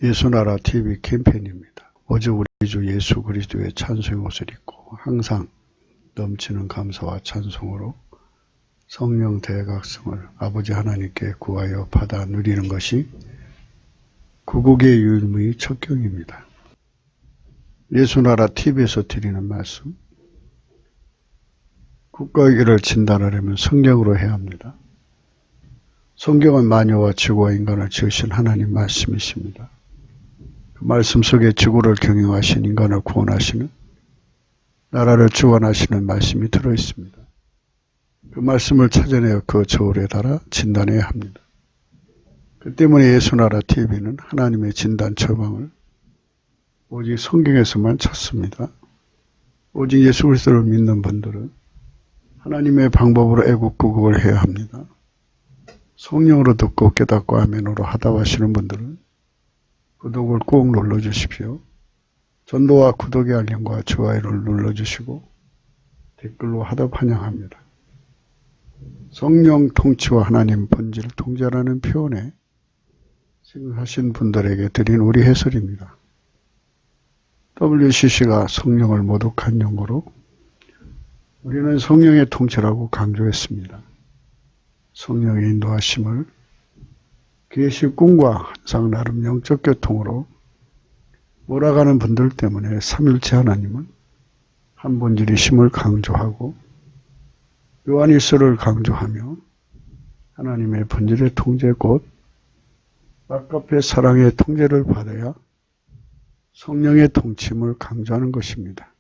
예수나라 TV 캠페인입니다. 오직 우리 주 예수 그리스도의 찬송의 옷을 입고 항상 넘치는 감사와 찬송으로 성령 대각성을 아버지 하나님께 구하여 받아 누리는 것이 구국의 유일무이 척경입니다. 예수나라 TV에서 드리는 말씀, 국가위기를 진단하려면 성경으로 해야 합니다. 성경은 만유와 지구와 인간을 지으신 하나님 말씀이십니다. 그 말씀 속에 지구를 경영하신 인간을 구원하시는, 나라를 주관하시는 말씀이 들어있습니다. 그 말씀을 찾아내어 그 저울에 달아 진단해야 합니다. 그 때문에 예수나라 TV는 하나님의 진단 처방을 오직 성경에서만 찾습니다. 오직 예수 그리스도를 믿는 분들은 하나님의 방법으로 애국구국을 해야 합니다. 성령으로 듣고 깨닫고 아멘으로 하답하시는 분들은 구독을 꼭 눌러주십시오. 전도와 구독의 알림과 좋아요를 눌러주시고 댓글로 하답 환영합니다. 성령 통치와 하나님 본질 통제라는 표현에 생각하신 분들에게 드린 우리 해설입니다. WCC가 성령을 모독한 용어로 우리는 성령의 통치라고 강조했습니다. 성령의 인도하심을 계시 꿈과 항상 나름 영적 교통으로 몰아가는 분들 때문에 삼일체 하나님은 한 본질이심을 강조하고 요한일서를 강조하며 하나님의 본질의 통제 곧 아까페 사랑의 통제를 받아야 성령의 통치임을 강조하는 것입니다.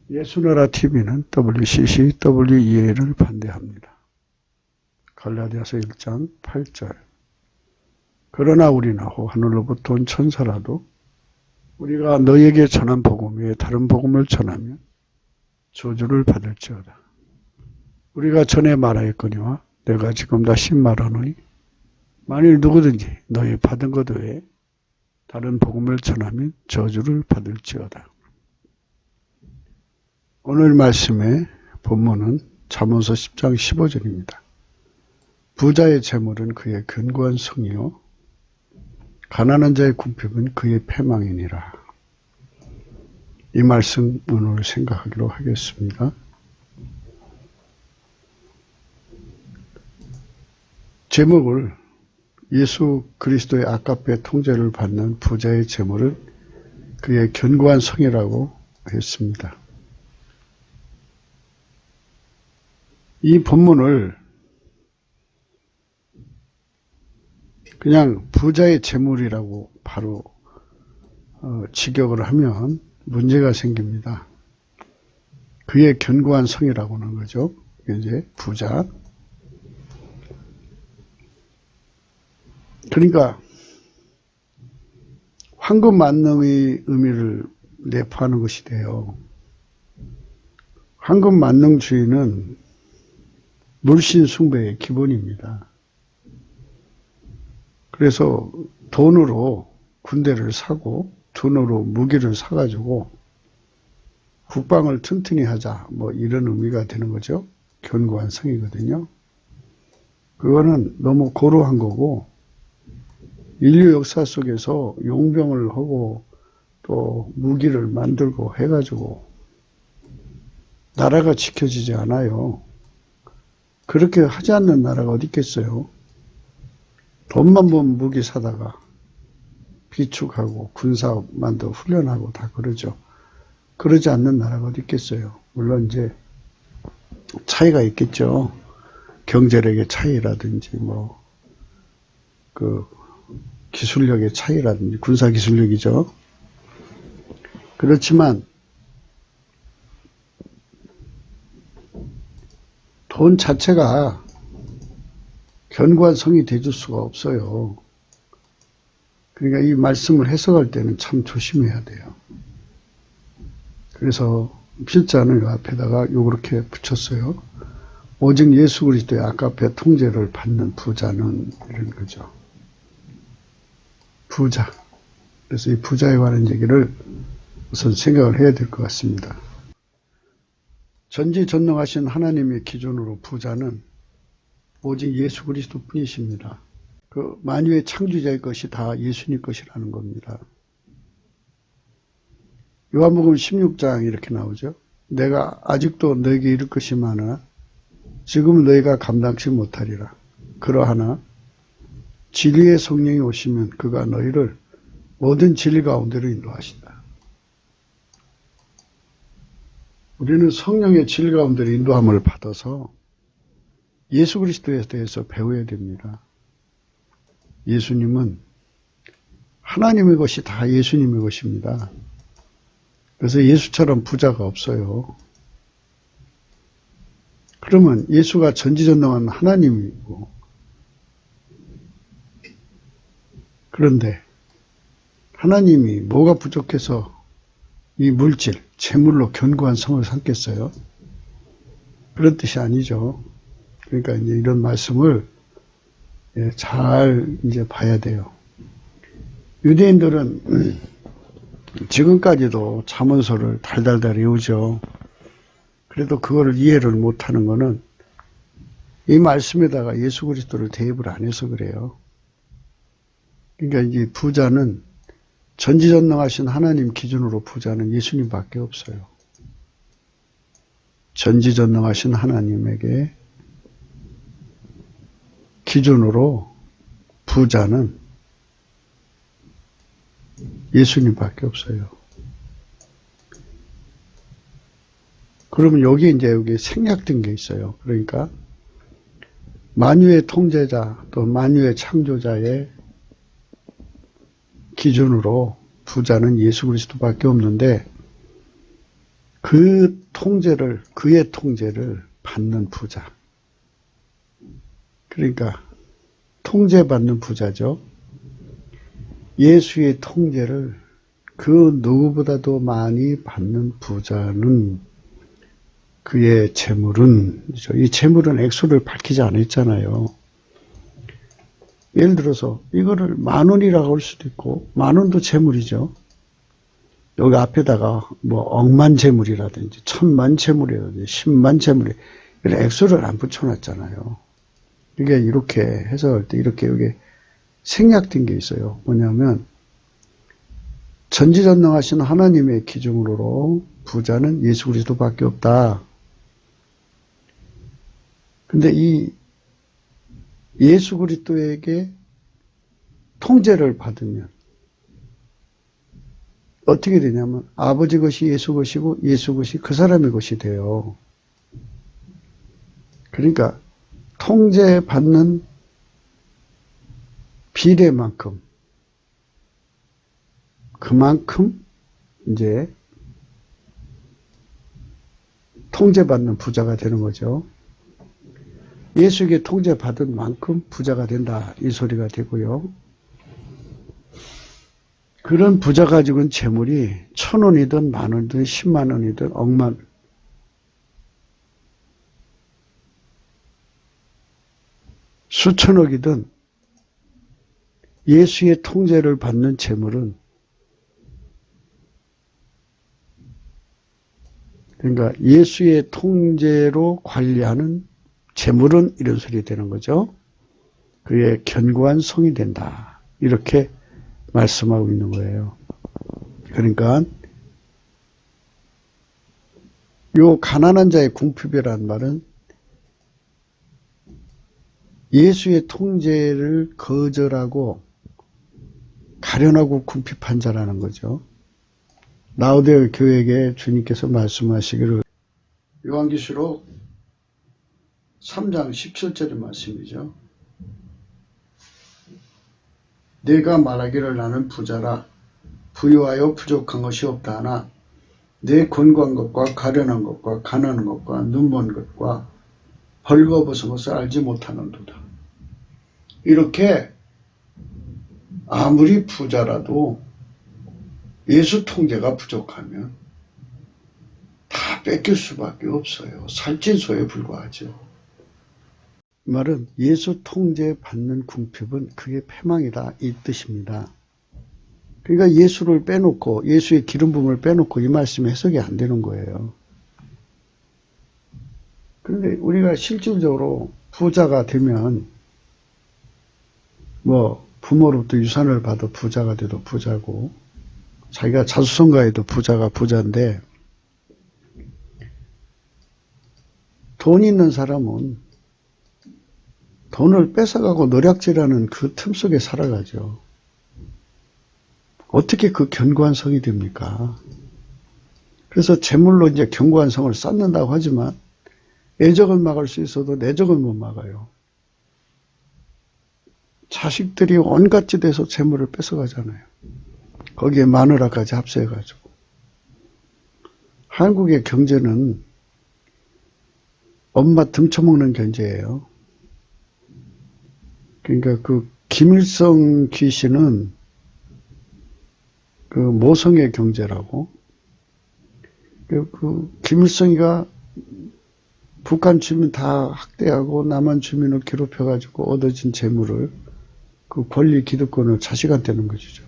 예수나라 TV는 WCC, WEA를 반대합니다. 갈라디아서 1장 8절. 그러나 우리나 혹 하늘로부터 온 천사라도 우리가 너에게 전한 복음 외에 다른 복음을 전하면 저주를 받을지어다. 우리가 전에 말하였거니와 내가 지금 다시 말하노니 만일 누구든지 너희 받은 것 외에 다른 복음을 전하면 저주를 받을지어다. 오늘 말씀의 본문은 잠언서 10장 15절입니다. 부자의 재물은 그의 견고한 성이요 가난한 자의 궁핍은 그의 패망이니라. 이 말씀 오늘 생각하기로 하겠습니다. 제목을 예수 그리스도의 아까페 통제를 받는 부자의 재물은 그의 견고한 성이라고 했습니다. 이 본문을 그냥 부자의 재물이라고 바로 직역을 하면 문제가 생깁니다. 그의 견고한 성이라고 하는 거죠. 이제 부자. 그러니까 황금 만능의 의미를 내포하는 것이 돼요. 황금 만능주의는 물신 숭배의 기본입니다. 그래서 돈으로 군대를 사고 돈으로 무기를 사가지고 국방을 튼튼히 하자 뭐 이런 의미가 되는 거죠. 견고한 성이거든요. 그거는 너무 고루한 거고 인류 역사 속에서 용병을 하고 또 무기를 만들고 해가지고 나라가 지켜지지 않아요. 그렇게 하지 않는 나라가 어디 있겠어요. 돈만 보면 무기 사다가 비축하고 군사업 만들고 훈련하고 다 그러죠. 그러지 않는 나라가 어디 있겠어요. 물론 이제 차이가 있겠죠. 경제력의 차이라든지 그 기술력의 차이라든지 군사 기술력이죠. 그렇지만 돈 자체가 견고한 성이 되줄 수가 없어요. 그러니까 이 말씀을 해석할 때는 참 조심해야 돼요. 그래서 필자는 이 앞에다가 요렇게 붙였어요. 오직 예수 그리스도의 아까페 통제를 받는 부자는 이런 거죠. 부자. 그래서 이 부자에 관한 얘기를 우선 생각을 해야 될 것 같습니다. 전지전능하신 하나님의 기준으로 부자는 오직 예수 그리스도 뿐이십니다. 그 만유의 창조자의 것이 다 예수님 것이라는 겁니다. 요한복음 16장 이렇게 나오죠. 내가 아직도 너에게 이를 것이 많으나 지금은 너희가 감당치 못하리라. 그러하나 진리의 성령이 오시면 그가 너희를 모든 진리 가운데로 인도하신다. 우리는 성령의 진리 가운데로 인도함을 받아서 예수 그리스도에 대해서 배워야 됩니다. 예수님은 하나님의 것이 다 예수님의 것입니다. 그래서 예수처럼 부자가 없어요. 그러면 예수가 전지전능한 하나님이고, 그런데 하나님이 뭐가 부족해서 이 물질, 재물로 견고한 성을 삼겠어요? 그런 뜻이 아니죠. 그러니까 이제 이런 말씀을 잘 이제 봐야 돼요. 유대인들은 지금까지도 잠언서를 달달달 외우죠. 그래도 그거를 이해를 못하는 거는 이 말씀에다가 예수 그리스도를 대입을 안 해서 그래요. 그러니까 이제 부자는 전지전능하신 하나님 기준으로 부자는 예수님밖에 없어요. 전지전능하신 하나님에게 기준으로 부자는 예수님밖에 없어요. 그러면 여기 생략된 게 있어요. 그러니까 만유의 통제자 또 만유의 창조자의 기준으로 부자는 예수 그리스도밖에 없는데 그의 통제를 받는 부자. 그러니까 통제받는 부자죠. 예수의 통제를 그 누구보다도 많이 받는 부자는 그의 재물은, 이 재물은 액수를 밝히지 않았잖아요. 예를 들어서 이거를 10,000원이라고 할 수도 있고 10,000원도 재물이죠. 여기 앞에다가 뭐 억만 재물이라든지 1,000만 재물이라든지 10만 재물이 이런 액수를 안 붙여놨잖아요. 이게 이렇게 해석할 때 이렇게 여기 생략된 게 있어요. 뭐냐면 전지전능하신 하나님의 기준으로 부자는 예수 그리스도밖에 없다. 근데 이 예수 그리스도에게 통제를 받으면 어떻게 되냐면 아버지 것이 예수 것이고 예수 것이 그 사람의 것이 돼요. 그러니까 통제받는 비례만큼 그만큼 이제 통제받는 부자가 되는 거죠. 예수에게 통제받은 만큼 부자가 된다. 이 소리가 되고요. 그런 부자 가지고는 재물이 1,000원이든 10,000원이든 100,000원이든 억만 수천억이든 예수의 통제를 받는 재물은 그러니까 예수의 통제로 관리하는 재물은 이런 소리 되는 거죠. 그의 견고한 성이 된다. 이렇게 말씀하고 있는 거예요. 그러니까 요 가난한 자의 궁핍이라는 말은 예수의 통제를 거절하고 가련하고 궁핍한 자라는 거죠. 라오디게 교회에게 주님께서 말씀하시기를 요한계시록 3장 17절의 말씀이죠. 내가 말하기를 나는 부자라 부유하여 부족한 것이 없다 하나 내 권고한 것과 가련한 것과 가난한 것과 눈먼 것과 벌거벗은 것을 알지 못하는도다. 이렇게 아무리 부자라도 예수 통제가 부족하면 다 뺏길 수밖에 없어요. 살찐소에 불과하죠. 이 말은 예수 통제 받는 궁핍은 그게 패망이다 이 뜻입니다. 그러니까 예수를 빼놓고 예수의 기름 부음을 빼놓고 이 말씀이 해석이 안 되는 거예요. 그런데 우리가 실질적으로 부자가 되면 뭐 부모로부터 유산을 받아 부자가 돼도 부자고 자기가 자수성가해도 부자가 부자인데 돈 있는 사람은 돈을 뺏어가고 노략질하는 그 틈 속에 살아가죠. 어떻게 그 견고한 성이 됩니까? 그래서 재물로 이제 견고한 성을 쌓는다고 하지만 애적은 막을 수 있어도 내적은 못 막아요. 자식들이 온갖 짓에서 재물을 뺏어가잖아요. 거기에 마누라까지 합세해가지고. 한국의 경제는 엄마 등쳐먹는 경제예요. 그러니까 그 김일성 귀신은 그 모성의 경제라고. 그 김일성이가 북한 주민 다 학대하고 남한 주민을 괴롭혀가지고 얻어진 재물을 그 권리 기득권을 자식한테는 것이죠.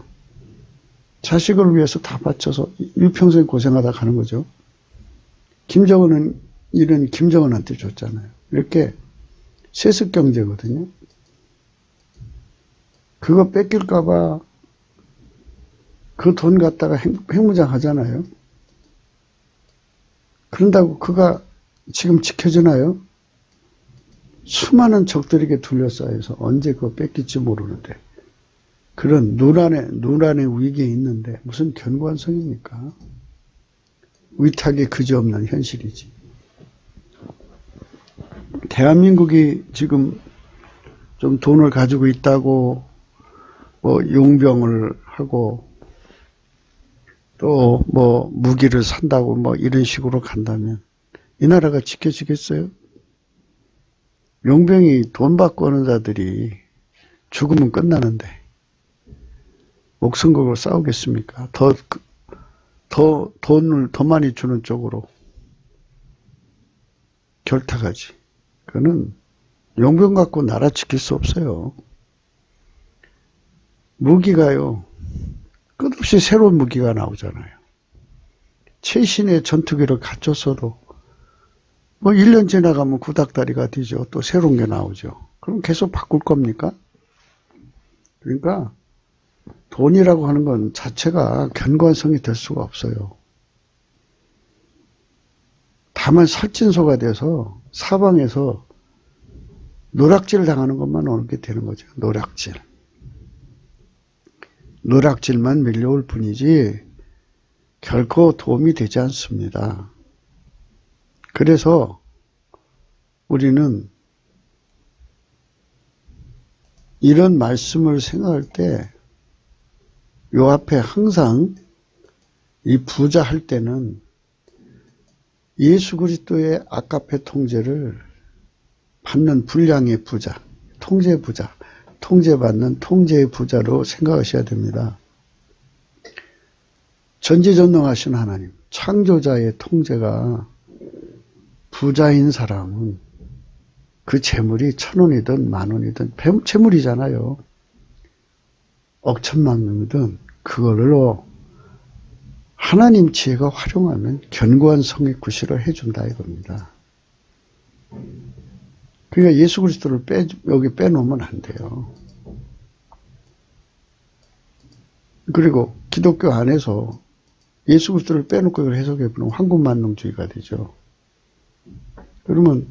자식을 위해서 다 바쳐서 일평생 고생하다 가는 거죠. 김정은은 이런 김정은한테 줬잖아요. 이렇게 세습 경제거든요. 그거 뺏길까봐 그 돈 갖다가 핵무장 하잖아요. 그런다고 그가 지금 지켜지나요? 수많은 적들에게 둘러싸여서 언제 그거 뺏길지 모르는데 그런 누란의 위기에 있는데 무슨 견고한 성입니까? 위탁이 그지없는 현실이지. 대한민국이 지금 좀 돈을 가지고 있다고 뭐 용병을 하고 또 뭐 무기를 산다고 뭐 이런 식으로 간다면 이 나라가 지켜지겠어요? 용병이 돈 받고 하는 자들이 죽으면 끝나는데 목숨 걸고 싸우겠습니까? 돈을 더 많이 주는 쪽으로 결탁하지. 그거는 용병 갖고 나라 지킬 수 없어요. 무기가요. 끝없이 새로운 무기가 나오잖아요. 최신의 전투기를 갖췄어도 뭐 1년 지나가면 구닥다리가 되죠. 또 새로운 게 나오죠. 그럼 계속 바꿀 겁니까? 그러니까 돈이라고 하는 건 자체가 견고한 성이 될 수가 없어요. 다만 살찐소가 돼서 사방에서 노략질 당하는 것만 오게 되는 거죠. 노략질만 밀려올 뿐이지 결코 도움이 되지 않습니다. 그래서 우리는 이런 말씀을 생각할 때 요 앞에 항상 이 부자 할 때는 예수 그리스도의 아까페 통제를 받는 분량의 부자, 통제 부자, 통제받는 통제의 부자로 생각하셔야 됩니다. 전지전능하신 하나님, 창조자의 통제가 부자인 사람은 그 재물이 1,000원이든 10,000원이든 재물이잖아요. 억천만명이든 그걸로 하나님 지혜가 활용하면 견고한 성의 구실을 해준다 이겁니다. 그러니까 예수 그리스도를 여기 빼놓으면 안 돼요. 그리고 기독교 안에서 예수 그리스도를 빼놓고 이걸 해석해보면 황금만능주의가 되죠. 그러면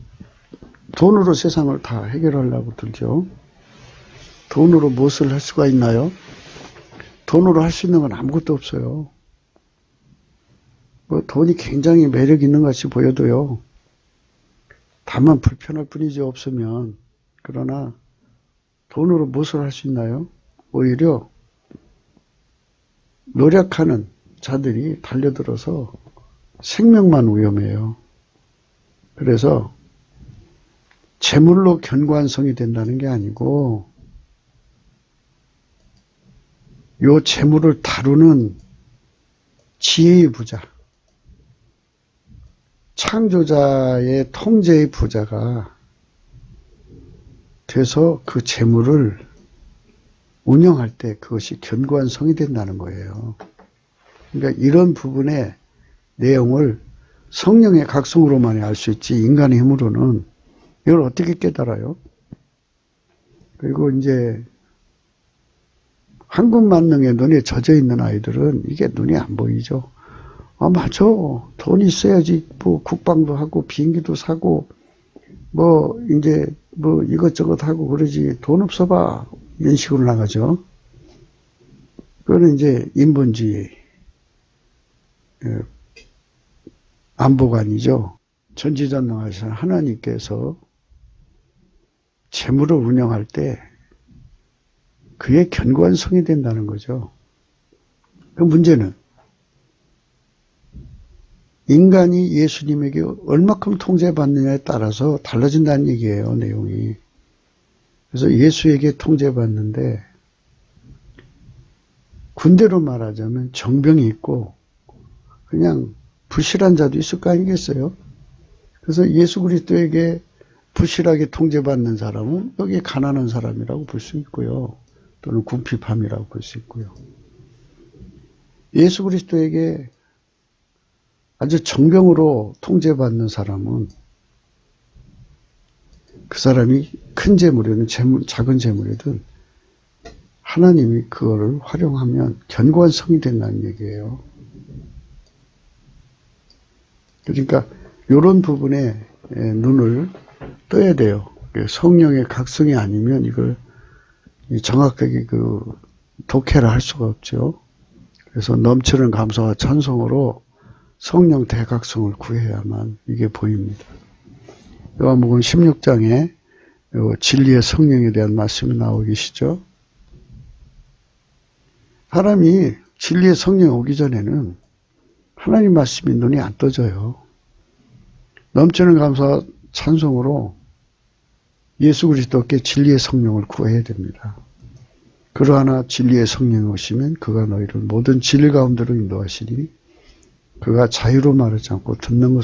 돈으로 세상을 다 해결하려고 들죠. 돈으로 무엇을 할 수가 있나요? 돈으로 할 수 있는 건 아무것도 없어요. 뭐 돈이 굉장히 매력 있는 것 같이 보여도요. 다만 불편할 뿐이지 없으면. 그러나 돈으로 무엇을 할 수 있나요? 오히려 노력하는 자들이 달려들어서 생명만 위험해요. 그래서 재물로 견고한 성이 된다는 게 아니고 요 재물을 다루는 지혜의 부자, 창조자의 통제의 부자가 돼서 그 재물을 운영할 때 그것이 견고한 성이 된다는 거예요. 그러니까 이런 부분의 내용을 성령의 각성으로만 알 수 있지 인간의 힘으로는 이걸 어떻게 깨달아요? 그리고 이제 한국 만능에 눈에 젖어 있는 아이들은 이게 눈이 안 보이죠. 아, 맞아. 돈 있어야지, 뭐, 국방도 하고, 비행기도 사고, 뭐, 이제, 뭐, 이것저것 하고 그러지. 돈 없어봐. 이런 식으로 나가죠. 그거는 이제, 인본주의, 안보가 아니죠. 전지전능하신 하나님께서 재물을 운영할 때 그의 견고한 성이 된다는 거죠. 그 문제는 인간이 예수님에게 얼마큼 통제받느냐에 따라서 달라진다는 얘기예요, 내용이. 그래서 예수에게 통제받는데 군대로 말하자면 정병이 있고 그냥 부실한 자도 있을 거 아니겠어요? 그래서 예수 그리스도에게 부실하게 통제받는 사람은 여기 가난한 사람이라고 볼 수 있고요. 또는 궁핍함이라고 볼 수 있고요. 예수 그리스도에게 아주 정병으로 통제받는 사람은 그 사람이 큰 재물이든 작은 재물이든 하나님이 그거를 활용하면 견고한 성이 된다는 얘기예요. 그러니까 이런 부분에 눈을 떠야 돼요. 성령의 각성이 아니면 이걸 정확하게 독해를 할 수가 없죠. 그래서 넘치는 감사와 찬송으로 성령 대각성을 구해야만 이게 보입니다. 요한복음 16장에 진리의 성령에 대한 말씀이 나오고 계시죠. 사람이 진리의 성령이 오기 전에는 하나님 말씀이 눈이 안 떠져요. 넘치는 감사와 찬송으로 예수 그리스도께 진리의 성령을 구해야 됩니다. 그러하나 진리의 성령이 오시면 그가 너희를 모든 진리 가운데로 인도하시니 그가 자유로 말하지 않고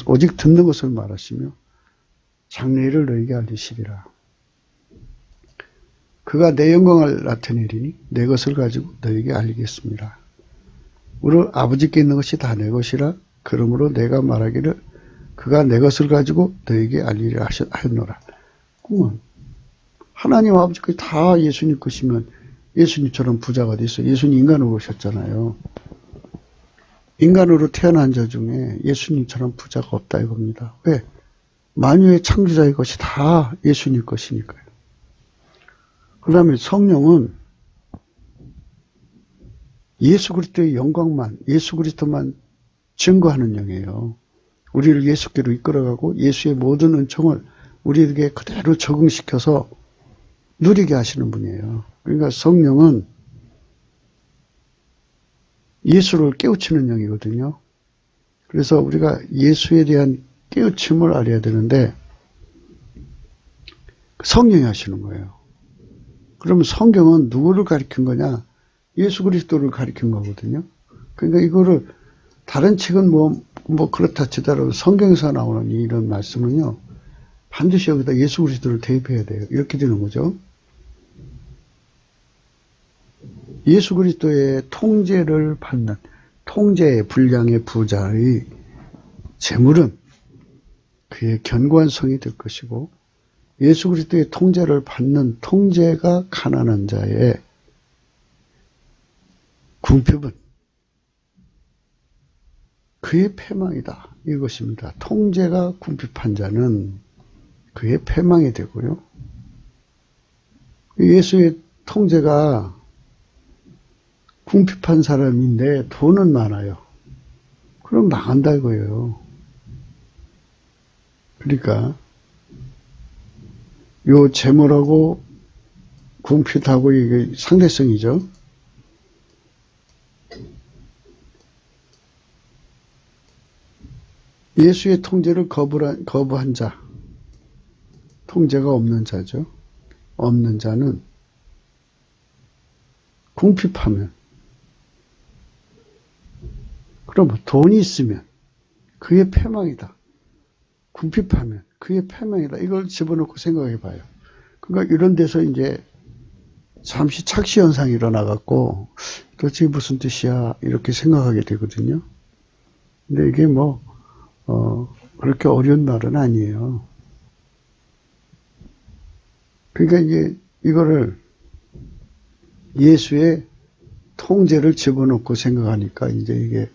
오직 듣는 것을 말하시며 장래일을 너희에게 알리시리라. 그가 내 영광을 나타내리니 내 것을 가지고 너희에게 알리겠습니다. 우리 아버지께 있는 것이 다 내 것이라. 그러므로 내가 말하기를 그가 내 것을 가지고 너희에게 알리리라 하였노라. 하나님 아버지까지 다 예수님 것이면 예수님처럼 부자가 어디 있어요? 예수님 인간으로 오셨잖아요. 인간으로 태어난 자 중에 예수님처럼 부자가 없다 이겁니다. 왜? 만유의 창조자의 것이 다 예수님 것이니까요. 그 다음에 성령은 예수 그리스도의 영광만, 예수 그리스도만 증거하는 영이에요. 우리를 예수께로 이끌어가고 예수의 모든 은총을 우리에게 그대로 적응시켜서 누리게 하시는 분이에요. 그러니까 성령은 예수를 깨우치는 영이거든요. 그래서 우리가 예수에 대한 깨우침을 알아야 되는데 성령이 하시는 거예요. 그러면 성경은 누구를 가리킨 거냐? 예수 그리스도를 가리킨 거거든요. 그러니까 이거를 다른 책은 뭐 그렇다 치더라도 성경에서 나오는 이런 말씀은요. 반드시 여기다 예수 그리스도를 대입해야 돼요. 이렇게 되는 거죠. 예수 그리스도의 통제를 받는 통제의 분량의 부자의 재물은 그의 견고한 성이 될 것이고 예수 그리스도의 통제를 받는 통제가 가난한 자의 궁핍은 그의 패망이다. 이것입니다. 통제가 궁핍한 자는 그의 패망이 되고요. 예수의 통제가 궁핍한 사람인데 돈은 많아요. 그럼 망한다 이거예요. 그러니까 요 재물하고 궁핍하고 이게 상대성이죠. 예수의 통제를 거부한 자, 통제가 없는 자죠. 없는 자는 궁핍하면, 그럼 돈이 있으면 그의 패망이다. 궁핍하면 그의 패망이다. 이걸 집어넣고 생각해 봐요. 그러니까 이런 데서 이제 잠시 착시 현상이 일어나갖고 도대체 무슨 뜻이야 이렇게 생각하게 되거든요. 근데 이게 그렇게 어려운 말은 아니에요. 그러니까 이제 이거를 예수의 통제를 집어넣고 생각하니까 이제 이게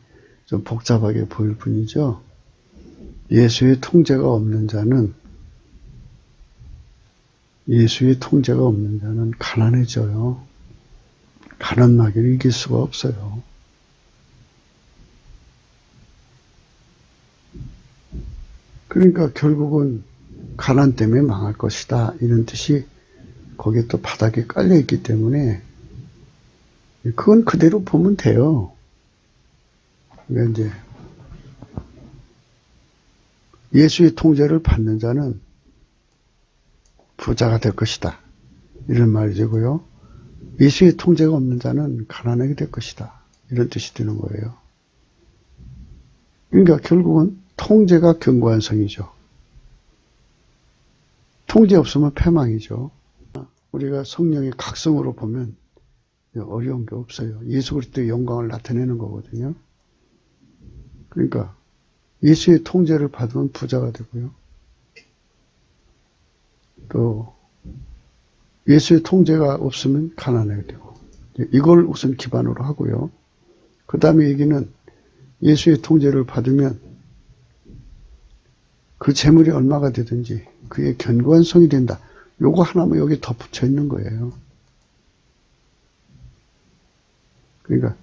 좀 복잡하게 보일 뿐이죠. 예수의 통제가 없는 자는 가난해져요. 가난마귀를 이길 수가 없어요. 그러니까 결국은 가난 때문에 망할 것이다. 이런 뜻이 거기에 또 바닥에 깔려 있기 때문에 그건 그대로 보면 돼요. 그러니까 이제 예수의 통제를 받는 자는 부자가 될 것이다. 이런 말이고요. 예수의 통제가 없는 자는 가난하게 될 것이다. 이런 뜻이 되는 거예요. 그러니까 결국은 통제가 견고한 성이죠. 통제 없으면 패망이죠. 우리가 성령의 각성으로 보면 어려운 게 없어요. 예수 그리스도의 영광을 나타내는 거거든요. 그러니까 예수의 통제를 받으면 부자가 되고요. 또 예수의 통제가 없으면 가난하게 되고, 이걸 우선 기반으로 하고요. 그 다음에 얘기는 예수의 통제를 받으면 그 재물이 얼마가 되든지 그의 견고한 성이 된다. 요거 하나만 여기 덧붙여 있는 거예요. 그러니까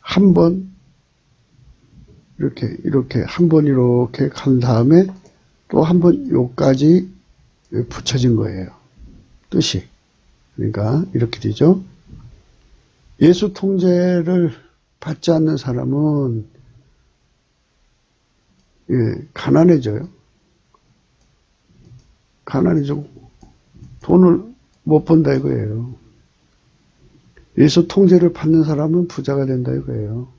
한 번 이렇게 한 번 이렇게 간 다음에 또 한 번 요까지 붙여진 거예요. 뜻이. 그러니까 이렇게 되죠. 예수 통제를 받지 않는 사람은 가난해져요. 가난해지고 돈을 못 번다 이거예요. 예수 통제를 받는 사람은 부자가 된다 이거예요.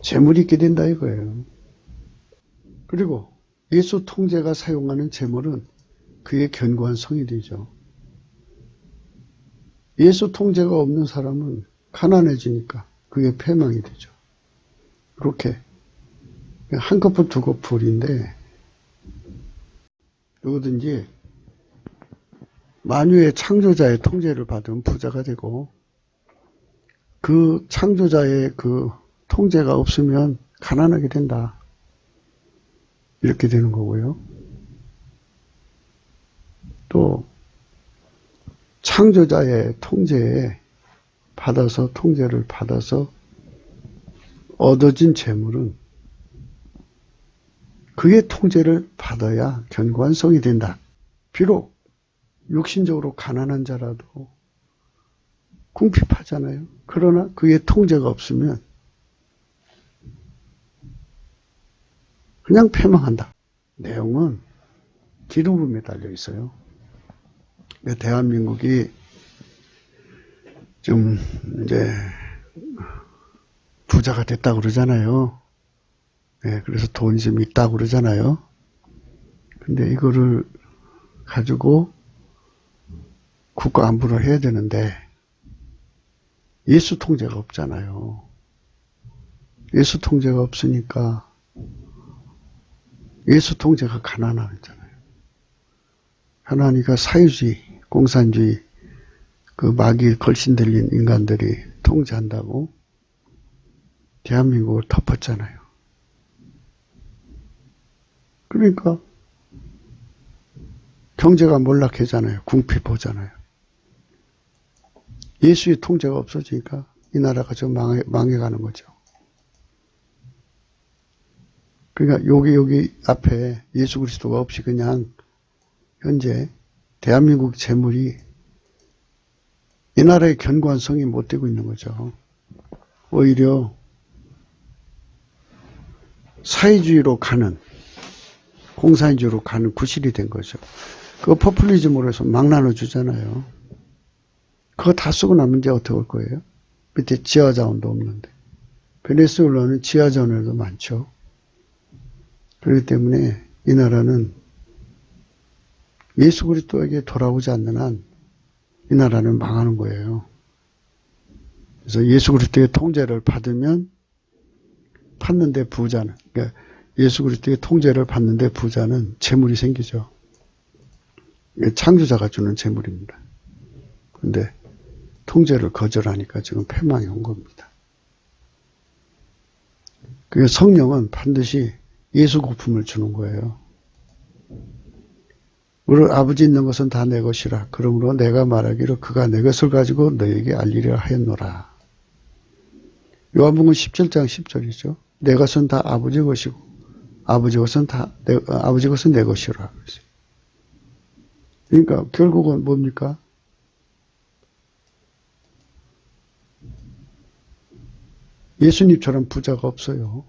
재물이 있게 된다 이거예요. 그리고 예수 통제가 사용하는 재물은 그의 견고한 성이 되죠. 예수 통제가 없는 사람은 가난해지니까 그게 패망이 되죠. 이렇게 한꺼풀 두꺼풀인데 누구든지 만유의 창조자의 통제를 받으면 부자가 되고 그 창조자의 그 통제가 없으면 가난하게 된다. 이렇게 되는 거고요. 또 창조자의 통제를 받아서 얻어진 재물은 그의 통제를 받아야 견고한 성이 된다. 비록 육신적으로 가난한 자라도 궁핍하잖아요. 그러나 그의 통제가 없으면 그냥 패망한다. 내용은 기름부음에 달려 있어요. 대한민국이 좀 이제 부자가 됐다고 그러잖아요. 그래서 돈이 좀 있다고 그러잖아요. 근데 이거를 가지고 국가 안보를 해야 되는데 예수 통제가 없잖아요. 예수 통제가 없으니까 예수 통제가 가난하잖아요. 가난하니까 사회주의, 공산주의, 그 마귀에 걸신 들린 인간들이 통제한다고 대한민국을 덮었잖아요. 그러니까 경제가 몰락하잖아요. 궁핍하잖아요. 예수의 통제가 없어지니까 이 나라가 좀 망해가는 거죠. 그러니까 여기 앞에 예수 그리스도가 없이 그냥 현재 대한민국 재물이 이 나라의 견고한 성이 못 되고 있는 거죠. 오히려 사회주의로 가는, 공산주의로 가는 구실이 된 거죠. 그거 포퓰리즘으로 해서 막 나눠주잖아요. 그거 다 쓰고 나면 이제 어떻게 할 거예요? 밑에 지하자원도 없는데. 베네수엘라는 지하자원에도 많죠. 그렇기 때문에 이 나라는 예수 그리스도에게 돌아오지 않는 한 이 나라는 망하는 거예요. 그래서 예수 그리스도의 통제를 받으면 받는데 부자는, 그러니까 예수 그리스도의 통제를 받는데 부자는 재물이 생기죠. 창조자가 주는 재물입니다. 그런데 통제를 거절하니까 지금 패망이 온 겁니다. 그 성령은 반드시 예수 고품을 주는 거예요. 우리 아버지 있는 것은 다 내 것이라. 그러므로 내가 말하기를 그가 내 것을 가지고 너에게 알리려 하였노라. 요한복음 17장 10절이죠. 내 것은 다 아버지 것이고 아버지 것은 내 것이라. 그러니까 결국은 뭡니까? 예수님처럼 부자가 없어요.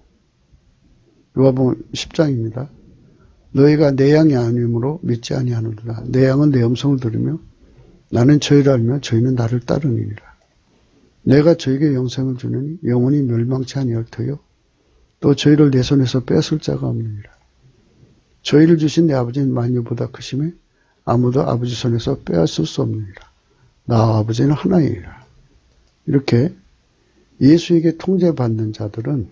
요한복음 10장입니다. 너희가 내 양이 아니므로 믿지 아니하느니라. 내 양은 내 음성을 들으며 나는 저희를 알며 저희는 나를 따르니라. 내가 저에게 영생을 주느니 영원히 멸망치 아니할 터요 또 저희를 내 손에서 뺏을 자가 없느니라. 저희를 주신 내 아버지는 만유보다 크심에 아무도 아버지 손에서 빼앗을 수 없느니라. 나와 아버지는 하나이니라. 이렇게 예수에게 통제받는 자들은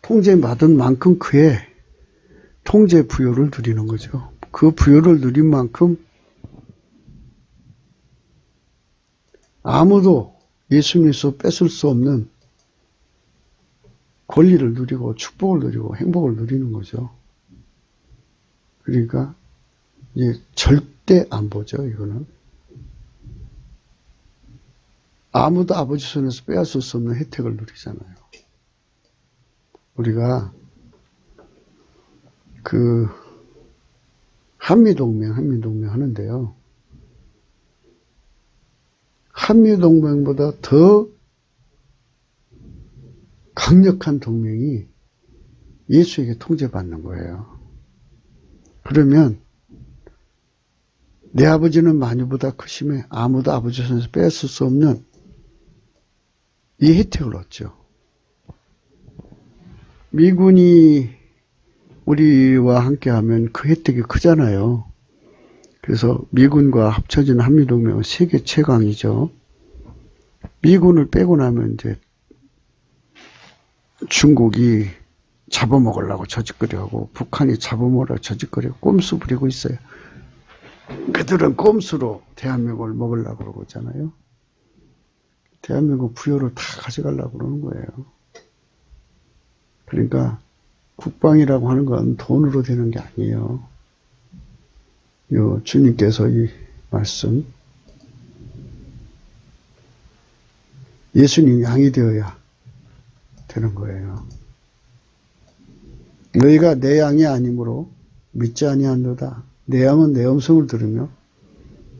통제받은 만큼 그의 통제 부여를 누리는 거죠. 그 부여를 누린 만큼 아무도 예수님에서 뺏을 수 없는 권리를 누리고 축복을 누리고 행복을 누리는 거죠. 그러니까 이제 절대 안 보죠. 이거는 아무도 아버지 손에서 빼앗을 수 없는 혜택을 누리잖아요. 우리가 그 한미동맹 하는데요. 한미동맹보다 더 강력한 동맹이 예수에게 통제받는 거예요. 그러면 내 아버지는 만유보다 크심에 아무도 아버지 손에서 뺏을 수 없는 이 혜택을 얻죠. 미군이 우리와 함께하면 그 혜택이 크잖아요. 그래서 미군과 합쳐진 한미동맹은 세계 최강이죠. 미군을 빼고 나면 이제 중국이 잡아먹으려고 저짓거리하고 북한이 잡아먹으려고 저짓거리하고 꼼수 부리고 있어요. 그들은 꼼수로 대한민국을 먹으려고 그러고 있잖아요. 대한민국 부여를 다 가져가려고 그러는 거예요. 그러니까 국방이라고 하는 건 돈으로 되는 게 아니에요. 주님께서 이 말씀, 예수님 양이 되어야 되는 거예요. 너희가 내 양이 아니므로 믿지 아니하노다. 내 양은 내 음성을 들으며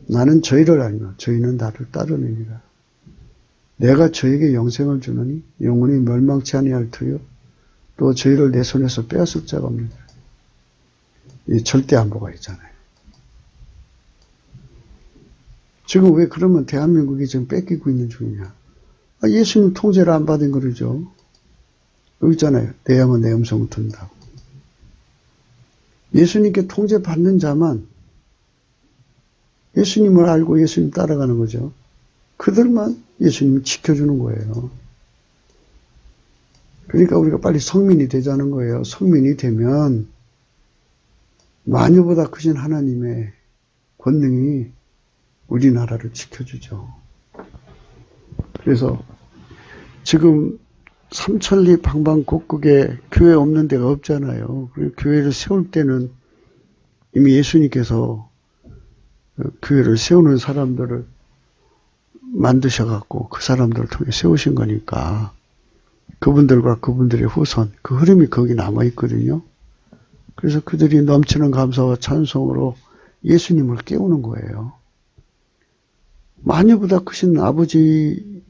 나는 저희를 알며 저희는 나를 따르느니라. 내가 저에게 영생을 주느니 영원히 멸망치 아니할 터요 또 저희를 내 손에서 빼앗을 자가 없느니라. 이 절대 안보가 있잖아요. 지금 왜 그러면 대한민국이 지금 뺏기고 있는 중이냐? 예수님 통제를 안 받은 거죠. 여기 있잖아요. 내 양은 내 음성을 듣는다고. 예수님께 통제받는 자만 예수님을 알고 예수님 따라가는 거죠. 그들만 예수님을 지켜주는 거예요. 그러니까 우리가 빨리 성민이 되자는 거예요. 성민이 되면 만유보다 크신 하나님의 권능이 우리나라를 지켜주죠. 그래서 지금 삼천리 방방곡곡에 교회 없는 데가 없잖아요. 교회를 세울 때는 이미 예수님께서 교회를 세우는 사람들을 만드셔갖고 그 사람들을 통해 세우신 거니까 그분들과 그분들의 후손, 그 흐름이 거기 남아있거든요. 그래서 그들이 넘치는 감사와 찬송으로 예수님을 깨우는 거예요. 만유보다 크신 아버지의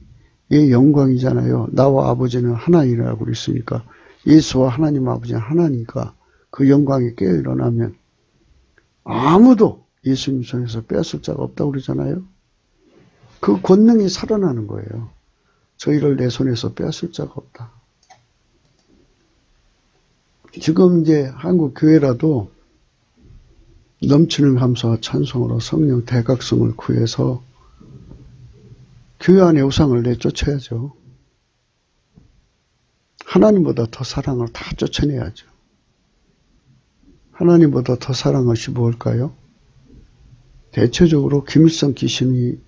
영광이잖아요. 나와 아버지는 하나이라고 그랬으니까 예수와 하나님 아버지는 하나니까 그 영광이 깨어 일어나면 아무도 예수님 손에서 빼앗을 자가 없다고 그러잖아요. 그 권능이 살아나는 거예요. 저희를 내 손에서 빼앗을 자가 없다. 지금 이제 한국 교회라도 넘치는 감사와 찬송으로 성령 대각성을 구해서 교회 안에 우상을 내쫓아야죠. 하나님보다 더 사랑을 다 쫓아내야죠. 하나님보다 더 사랑하시 뭘까요? 대체적으로 김일성 귀신이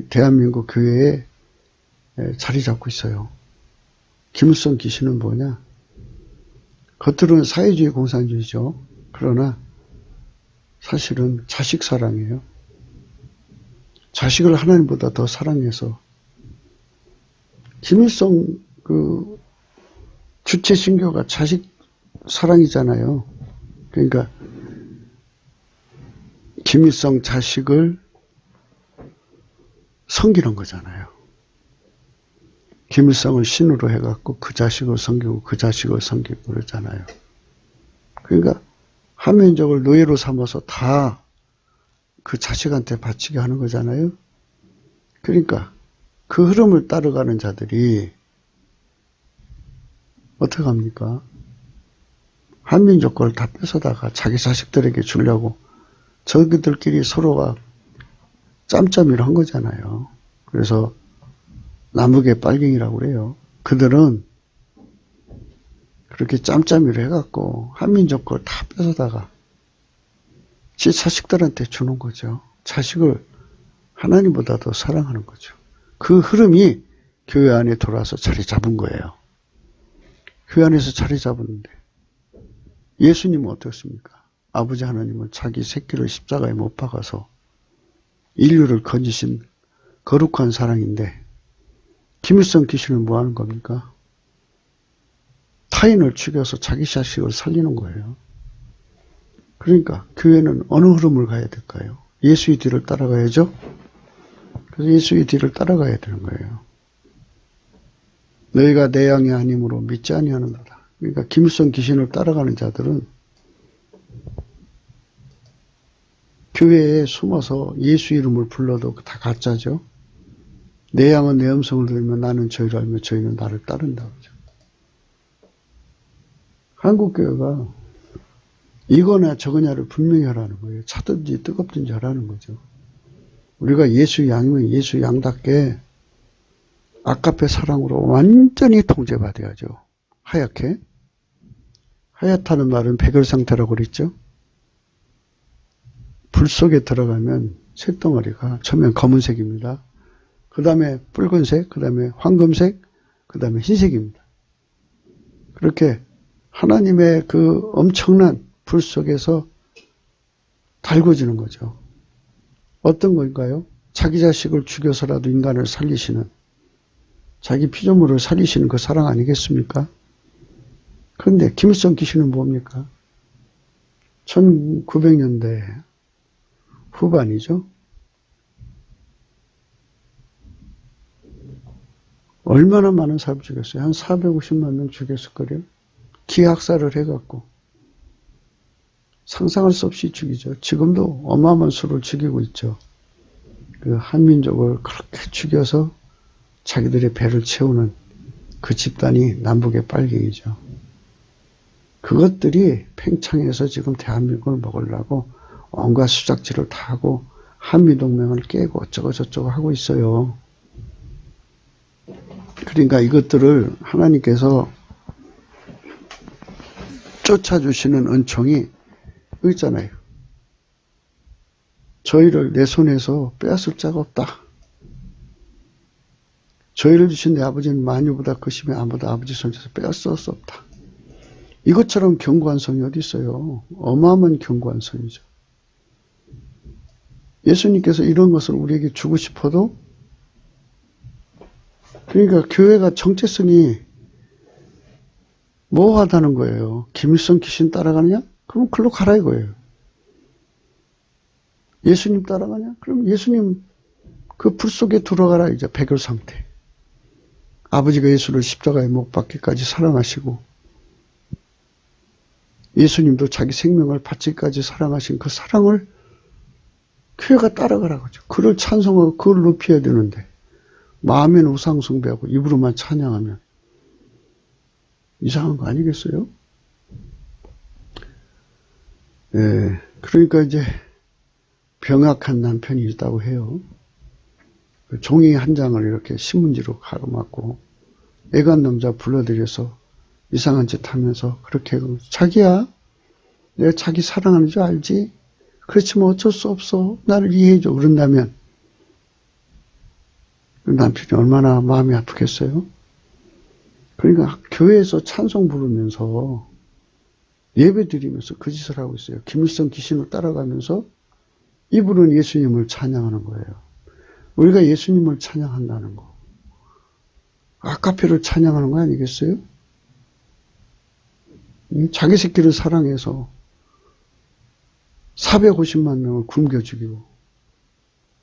대한민국 교회에 자리 잡고 있어요. 김일성 기신은 뭐냐? 겉으로는 사회주의 공산주의죠. 그러나 사실은 자식 사랑이에요. 자식을 하나님보다 더 사랑해서 김일성 그 주체 신교가 자식 사랑이잖아요. 그러니까 김일성 자식을 섬기는 거잖아요. 김일성을 신으로 해갖고 그 자식을 섬기고 그 자식을 섬기고 그러잖아요. 그러니까 한민족을 노예로 삼아서 다 그 자식한테 바치게 하는 거잖아요. 그러니까 그 흐름을 따라가는 자들이 어떻게 합니까? 한민족 걸 다 뺏어다가 자기 자식들에게 주려고 저기들끼리 서로가 짬짬이를 한 거잖아요. 그래서 남북의 빨갱이라고 그래요. 그들은 그렇게 짬짬이를 해갖고 한민족 걸 다 뺏어다가 지 자식들한테 주는 거죠. 자식을 하나님보다 더 사랑하는 거죠. 그 흐름이 교회 안에 들어와서 자리 잡은 거예요. 교회 안에서 자리 잡았는데 예수님은 어떻습니까? 아버지 하나님은 자기 새끼를 십자가에 못 박아서 인류를 건지신 거룩한 사랑인데 김일성 귀신은 뭐 하는 겁니까? 타인을 죽여서 자기 자식을 살리는 거예요. 그러니까 교회는 어느 흐름을 가야 될까요? 예수의 뒤를 따라가야죠. 그래서 예수의 뒤를 따라가야 되는 거예요. 너희가 내 양이 아니므로 믿지 아니하는도다. 그러니까 김일성 귀신을 따라가는 자들은 교회에 숨어서 예수 이름을 불러도 다 가짜죠. 내 양은 내 음성을 들으면 나는 저희를 알며 저희는 나를 따른다. 한국교회가 이거나 저거냐를 분명히 하라는 거예요. 차든지 뜨겁든지 하라는 거죠. 우리가 예수 양이면 예수 양답게 아까페 사랑으로 완전히 통제받아야죠. 하얗게. 하얗다는 말은 백열 상태라고 그랬죠. 불 속에 들어가면 쇳덩어리가 처음엔 검은색입니다. 그 다음에 붉은색, 그 다음에 황금색, 그 다음에 흰색입니다. 그렇게 하나님의 그 엄청난 불 속에서 달궈지는 거죠. 어떤 건가요? 자기 자식을 죽여서라도 인간을 살리시는, 자기 피조물을 살리시는 그 사랑 아니겠습니까? 그런데 김일성 귀신은 뭡니까? 1900년대 후반이죠. 얼마나 많은 사람 죽였어요? 한 450만 명 죽였을 거래요. 기학살을 해갖고 상상할 수 없이 죽이죠. 지금도 어마어마한 수를 죽이고 있죠. 그 한민족을 그렇게 죽여서 자기들의 배를 채우는 그 집단이 남북의 빨갱이죠. 그것들이 팽창해서 지금 대한민국을 먹으려고 온갖 수작질을 다 하고 한미동맹을 깨고 어쩌고 저쩌고 하고 있어요. 그러니까 이것들을 하나님께서 쫓아주시는 은총이 있잖아요. 저희를 내 손에서 빼앗을 자가 없다. 저희를 주신 내 아버지는 만유보다 크시며 아무도 아버지 손에서 빼앗을 수 없다. 이것처럼 견고한 성이 어디 있어요? 어마어마한 견고한 성이죠. 예수님께서 이런 것을 우리에게 주고 싶어도, 그러니까 교회가 정체성이 모호하다는 거예요. 김일성 귀신 따라가느냐? 그럼 글로 가라 이거예요. 예수님 따라가냐? 그럼 예수님 그 불 속에 들어가라 이제 백열 상태. 아버지가 예수를 십자가에 못 박기까지 사랑하시고 예수님도 자기 생명을 바치기까지 사랑하신 그 사랑을 교회가 따라가라고 하죠. 그를 찬송하고 그를 높여야 되는데 마음에는 우상 숭배하고 입으로만 찬양하면 이상한 거 아니겠어요? 예, 그러니까 이제 병약한 남편이 있다고 해요. 종이 한 장을 이렇게 신문지로 가로막고 애간남자 불러들여서 이상한 짓 하면서 그렇게 자기야 내가 자기 사랑하는 줄 알지? 그렇지만 어쩔 수 없어. 나를 이해해줘. 그런다면 남편이 얼마나 마음이 아프겠어요? 그러니까 교회에서 찬송 부르면서 예배 드리면서 그 짓을 하고 있어요. 김일성 귀신을 따라가면서 이분은 예수님을 찬양하는 거예요. 우리가 예수님을 찬양한다는 거. 아카페를 찬양하는 거 아니겠어요? 자기 새끼를 사랑해서 450만 명을 굶겨 죽이고,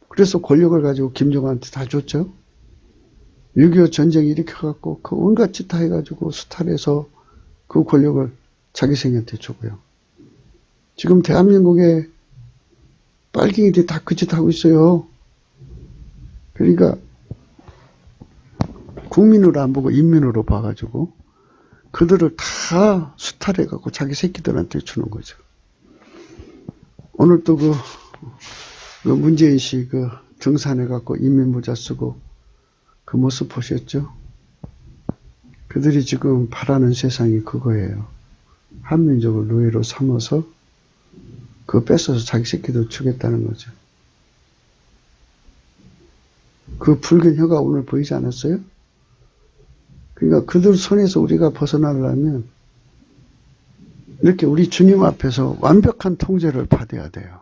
그래서 권력을 가지고 김정은한테 다 줬죠. 6.25 전쟁 일으켜갖고 그 온갖 짓 다 해가지고 수탈해서 그 권력을 자기 생한테 주고요. 지금 대한민국에 빨갱이들이 다 그 짓 하고 있어요. 그러니까 국민으로 안 보고 인민으로 봐가지고 그들을 다 수탈해갖고 자기 새끼들한테 주는 거죠. 오늘 또 그 문재인 씨 등산해갖고 인민모자 쓰고 그 모습 보셨죠? 그들이 지금 바라는 세상이 그거예요. 한민족을 노예로 삼아서 그거 뺏어서 자기 새끼들 주겠다는 거죠. 그 붉은 혀가 오늘 보이지 않았어요? 그러니까 그들 손에서 우리가 벗어나려면 이렇게 우리 주님 앞에서 완벽한 통제를 받아야 돼요.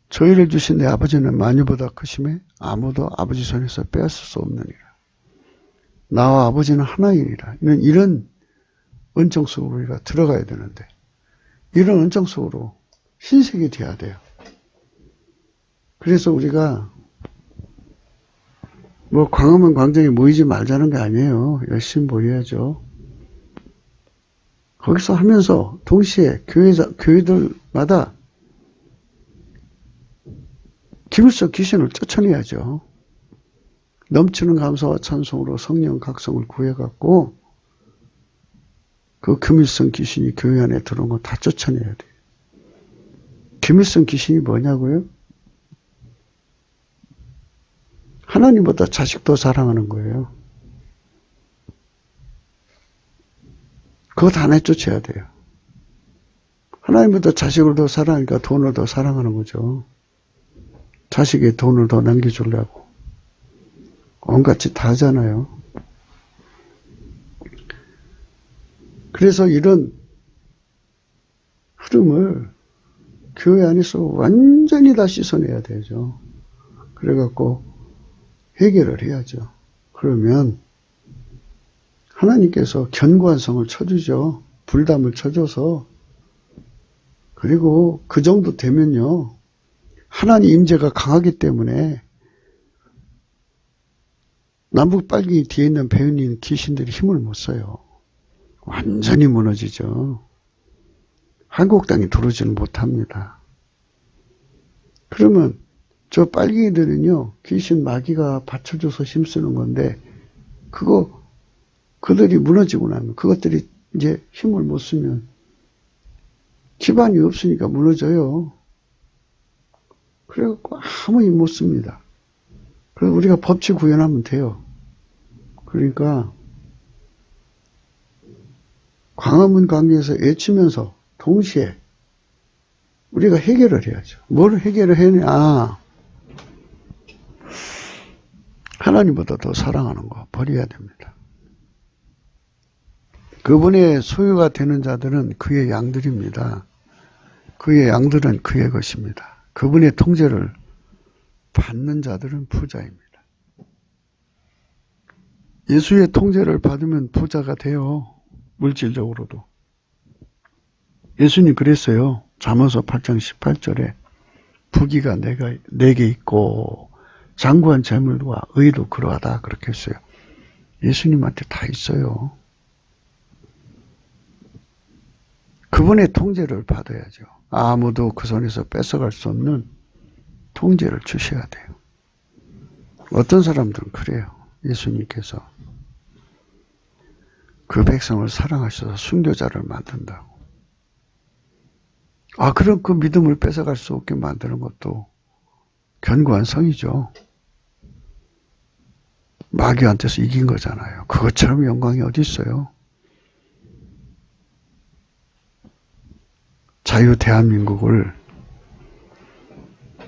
저희를 주신 내 아버지는 만유보다 크심에 아무도 아버지 손에서 빼앗을 수 없느니라. 나와 아버지는 하나이니라. 이런 은총 속으로 우리가 들어가야 되는데 이런 은총 속으로 신sek이 돼야 돼요. 그래서 우리가 광화문 광장에 모이지 말자는 게 아니에요. 열심히 모여야죠. 거기서 하면서 동시에 교회들마다 김일성 귀신을 쫓아내야죠. 넘치는 감사와 찬송으로 성령 각성을 구해갖고 그 김일성 귀신이 교회 안에 들어온 거 다 쫓아내야 돼요. 김일성 귀신이 뭐냐고요? 하나님보다 자식도 사랑하는 거예요. 그거 다 내쫓아야 돼요. 하나님보다 자식을 더 사랑하니까 돈을 더 사랑하는 거죠. 자식의 돈을 더 남겨주려고. 온갖 짓 다 하잖아요. 그래서 이런 흐름을 교회 안에서 완전히 다 씻어내야 되죠. 그래갖고 해결을 해야죠. 그러면 하나님께서 견고한 성을 쳐주죠. 불담을 쳐줘서. 그리고 그 정도 되면요. 하나님 임재가 강하기 때문에 남북 빨갱이 뒤에 있는 배은이 귀신들이 힘을 못 써요. 완전히 무너지죠. 한국 땅에 들어오지는 못합니다. 그러면 저 빨갱이들은요, 귀신 마귀가 받쳐줘서 힘쓰는 건데, 그들이 무너지고 나면, 그것들이 이제 힘을 못 쓰면, 기반이 없으니까 무너져요. 그래갖고 아무 힘 못 씁니다. 그래서 우리가 법치 구현하면 돼요. 그러니까, 광화문 강의에서 외치면서 동시에 우리가 해결을 해야죠. 뭘 해결을 해냐? 하나님보다 더 사랑하는 거 버려야 됩니다. 그분의 소유가 되는 자들은 그의 양들입니다. 그의 양들은 그의 것입니다. 그분의 통제를 받는 자들은 부자입니다. 예수의 통제를 받으면 부자가 돼요. 물질적으로도. 예수님 그랬어요. 잠언서 8장 18절에 부귀가 내게 있고 장구한 재물과 의도 그러하다 그렇게 했어요. 예수님한테 다 있어요. 그분의 통제를 받아야죠. 아무도 그 손에서 뺏어갈 수 없는 통제를 주셔야 돼요. 어떤 사람들은 그래요. 예수님께서 그 백성을 사랑하셔서 순교자를 만든다고. 그럼 그 믿음을 뺏어갈 수 없게 만드는 것도 견고한 성이죠. 마귀한테서 이긴 거잖아요. 그것처럼 영광이 어디 있어요? 자유 대한민국을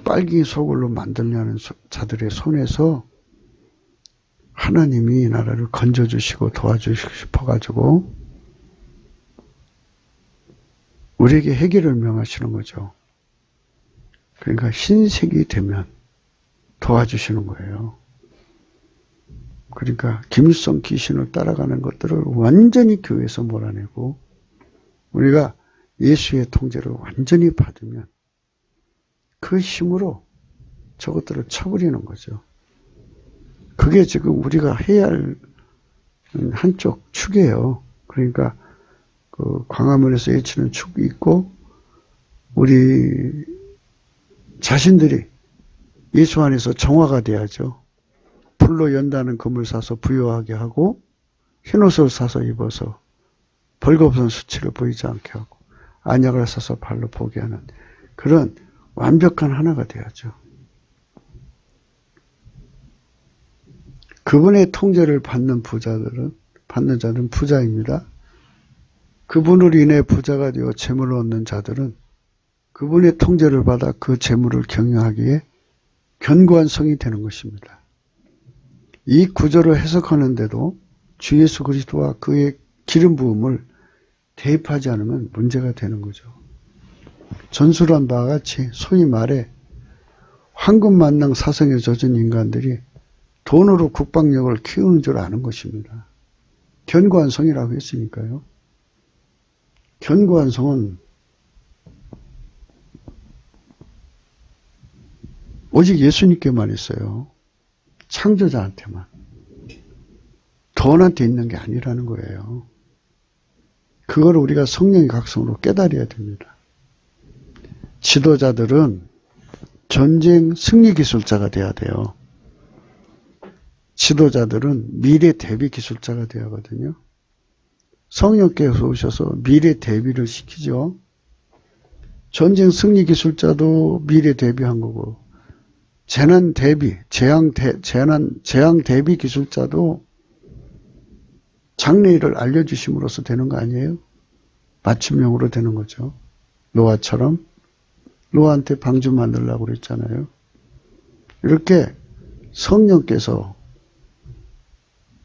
빨갱이 소굴로 만들려는 자들의 손에서 하나님이 이 나라를 건져주시고 도와주시고 싶어가지고 우리에게 해결을 명하시는 거죠. 그러니까 흰색이 되면 도와주시는 거예요. 그러니까 김일성 귀신을 따라가는 것들을 완전히 교회에서 몰아내고 우리가 예수의 통제를 완전히 받으면 그 힘으로 저것들을 쳐버리는 거죠. 그게 지금 우리가 해야 할 한쪽 축이에요. 그러니까 그 광화문에서 외치는 축이 있고 우리 자신들이 예수 안에서 정화가 돼야죠. 풀로 연다는 금을 사서 부요하게 하고 흰옷을 사서 입어서 벌거벗은 수치를 보이지 않게 하고 안약을 사서 발로 보게 하는 그런 완벽한 하나가 돼야죠. 그분의 통제를 받는 자들은 부자입니다. 그분으로 인해 부자가 되어 재물을 얻는 자들은 그분의 통제를 받아 그 재물을 경영하기에 견고한 성이 되는 것입니다. 이 구절을 해석하는데도 주 예수 그리스도와 그의 기름 부음을 대입하지 않으면 문제가 되는 거죠. 전술한 바와 같이 소위 말해 황금만능 사성에 젖은 인간들이 돈으로 국방력을 키우는 줄 아는 것입니다. 견고한 성이라고 했으니까요. 견고한 성은 오직 예수님께만 있어요. 창조자한테만. 돈한테 있는 게 아니라는 거예요. 그걸 우리가 성령의 각성으로 깨달아야 됩니다. 지도자들은 전쟁 승리 기술자가 돼야 돼요. 지도자들은 미래 대비 기술자가 되어야 하거든요. 성령께서 오셔서 미래 대비를 시키죠. 전쟁 승리 기술자도 미래 대비한 거고, 재난 대비, 재앙 대비 기술자도 장래일을 알려주심으로써 되는 거 아니에요? 맞춤형으로 되는 거죠. 노아처럼. 노아한테 방주 만들려고 그랬잖아요. 이렇게 성령께서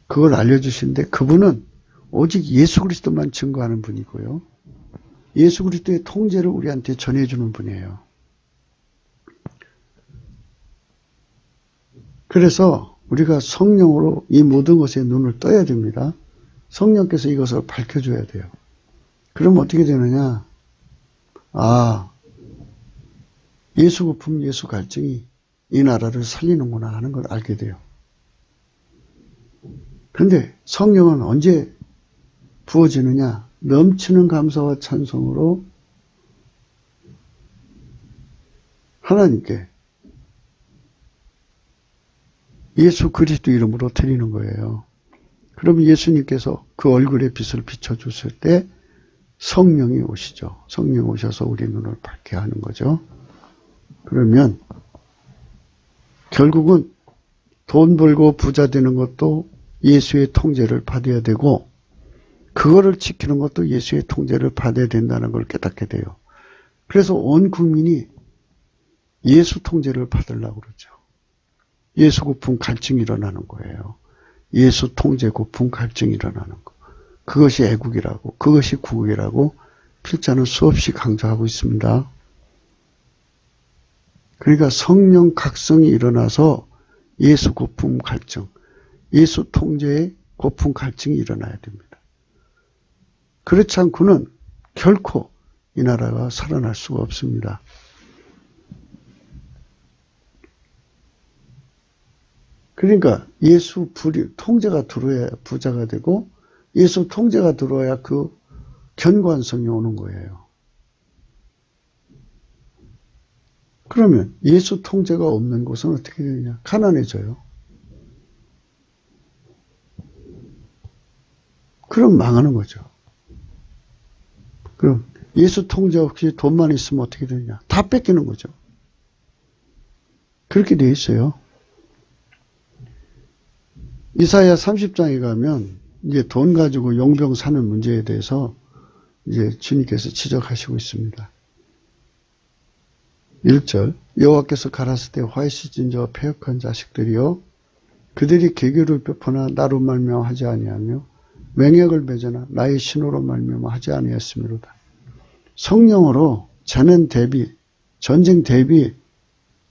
그걸 알려주시는데 그분은 오직 예수 그리스도만 증거하는 분이고요. 예수 그리스도의 통제를 우리한테 전해주는 분이에요. 그래서 우리가 성령으로 이 모든 것에 눈을 떠야 됩니다. 성령께서 이것을 밝혀줘야 돼요. 그러면 어떻게 되느냐? 아, 예수 고품, 예수 갈증이 이 나라를 살리는구나 하는 걸 알게 돼요. 그런데 성령은 언제 부어지느냐? 넘치는 감사와 찬송으로 하나님께 예수 그리스도 이름으로 드리는 거예요. 그럼 예수님께서 그 얼굴에 빛을 비춰주실 때 성령이 오시죠. 성령이 오셔서 우리 눈을 밝게 하는 거죠. 그러면 결국은 돈 벌고 부자 되는 것도 예수의 통제를 받아야 되고 그거를 지키는 것도 예수의 통제를 받아야 된다는 걸 깨닫게 돼요. 그래서 온 국민이 예수 통제를 받으려고 그러죠. 예수 고품 갈증이 일어나는 거예요. 예수 통제 고품 갈증이 일어나는 거. 그것이 애국이라고, 그것이 구국이라고 필자는 수없이 강조하고 있습니다. 그러니까 성령 각성이 일어나서 예수 고품 갈증, 예수 통제의 고품 갈증이 일어나야 됩니다. 그렇지 않고는 결코 이 나라가 살아날 수가 없습니다. 그러니까 예수 통제가 들어야 부자가 되고 예수 통제가 들어야 그 견고한 성이 오는 거예요. 그러면 예수 통제가 없는 곳은 어떻게 되느냐? 가난해져요. 그럼 망하는 거죠. 그럼 예수 통제 없이 돈만 있으면 어떻게 되느냐? 다 뺏기는 거죠. 그렇게 돼 있어요. 이사야 30장에 가면 이제 돈 가지고 용병 사는 문제에 대해서 이제 주님께서 지적하시고 있습니다. 1절 여호와께서 가라사대 화이시진 자와 패역한 자식들이여 그들이 계교를 베푸나 나로 말미암아 하지 아니하며 맹약을 맺으나 나의 신호로 말미암아 하지 아니하였으므로다. 성령으로 재난 대비, 전쟁 대비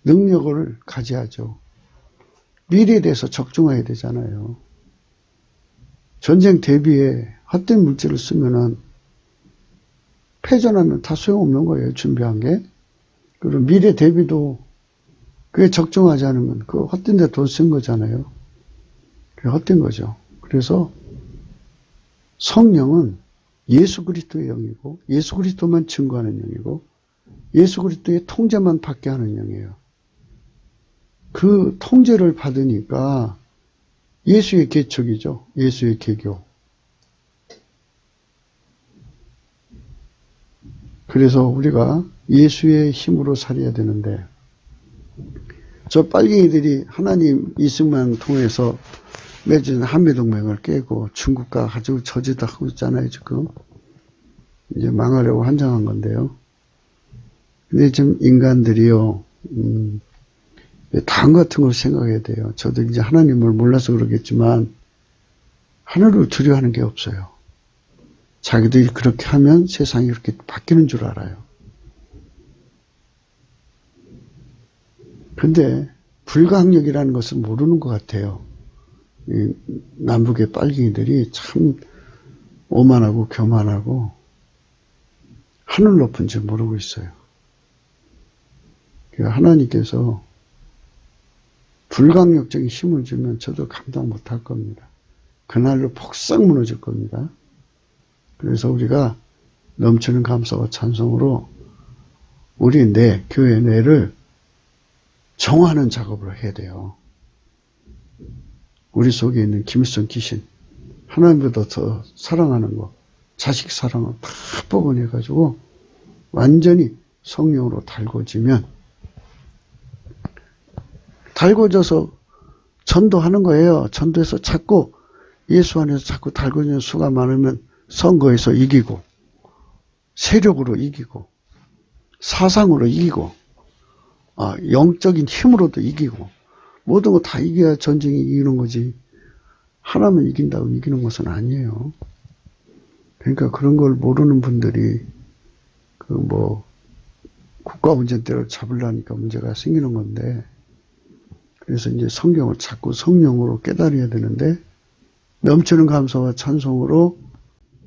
능력을 가져야죠. 미래에 대해서 적중해야 되잖아요. 전쟁 대비에 헛된 물질을 쓰면은 패전하면 다 소용없는 거예요. 준비한 게. 그리고 미래 대비도 그게 적중하지 않으면 그 헛된 데 돈 쓴 거잖아요. 그게 헛된 거죠. 그래서 성령은 예수 그리스도의 영이고 예수 그리스도만 증거하는 영이고 예수 그리스도의 통제만 받게 하는 영이에요. 그 통제를 받으니까 예수의 개척이죠. 예수의 개교. 그래서 우리가 예수의 힘으로 살아야 되는데 저 빨갱이들이 하나님 이승만 통해서 맺은 한미동맹을 깨고 중국과 아주 저지다 하고 있잖아요. 지금 이제 망하려고 환장한 건데요. 근데 지금 인간들이요 당 같은 걸 생각해야 돼요. 저도 이제 하나님을 몰라서 그러겠지만 하늘을 두려워하는 게 없어요. 자기들이 그렇게 하면 세상이 그렇게 바뀌는 줄 알아요. 근데 불가항력이라는 것을 모르는 것 같아요. 이 남북의 빨갱이들이 참 오만하고 교만하고 하늘 높은 줄 모르고 있어요. 하나님께서 불강력적인 힘을 주면 저도 감당 못할 겁니다. 그날로 폭삭 무너질 겁니다. 그래서 우리가 넘치는 감사와 찬송으로 우리 내, 교회 내를 정화하는 작업을 해야 돼요. 우리 속에 있는 김일성 귀신, 하나님보다 더 사랑하는 거, 자식 사랑을 다 뽑아내가지고 완전히 성령으로 달궈지면 달궈져서 전도하는 거예요. 전도해서 자꾸 예수 안에서 자꾸 달궈지는 수가 많으면 선거에서 이기고 세력으로 이기고 사상으로 이기고 영적인 힘으로도 이기고 모든 거 다 이겨야 전쟁이 이기는 거지 하나만 이긴다고 이기는 것은 아니에요. 그러니까 그런 걸 모르는 분들이 국가 운전대를 잡으려니까 문제가 생기는 건데 그래서 이제 성경을 자꾸 성령으로 깨달아야 되는데 넘치는 감사와 찬송으로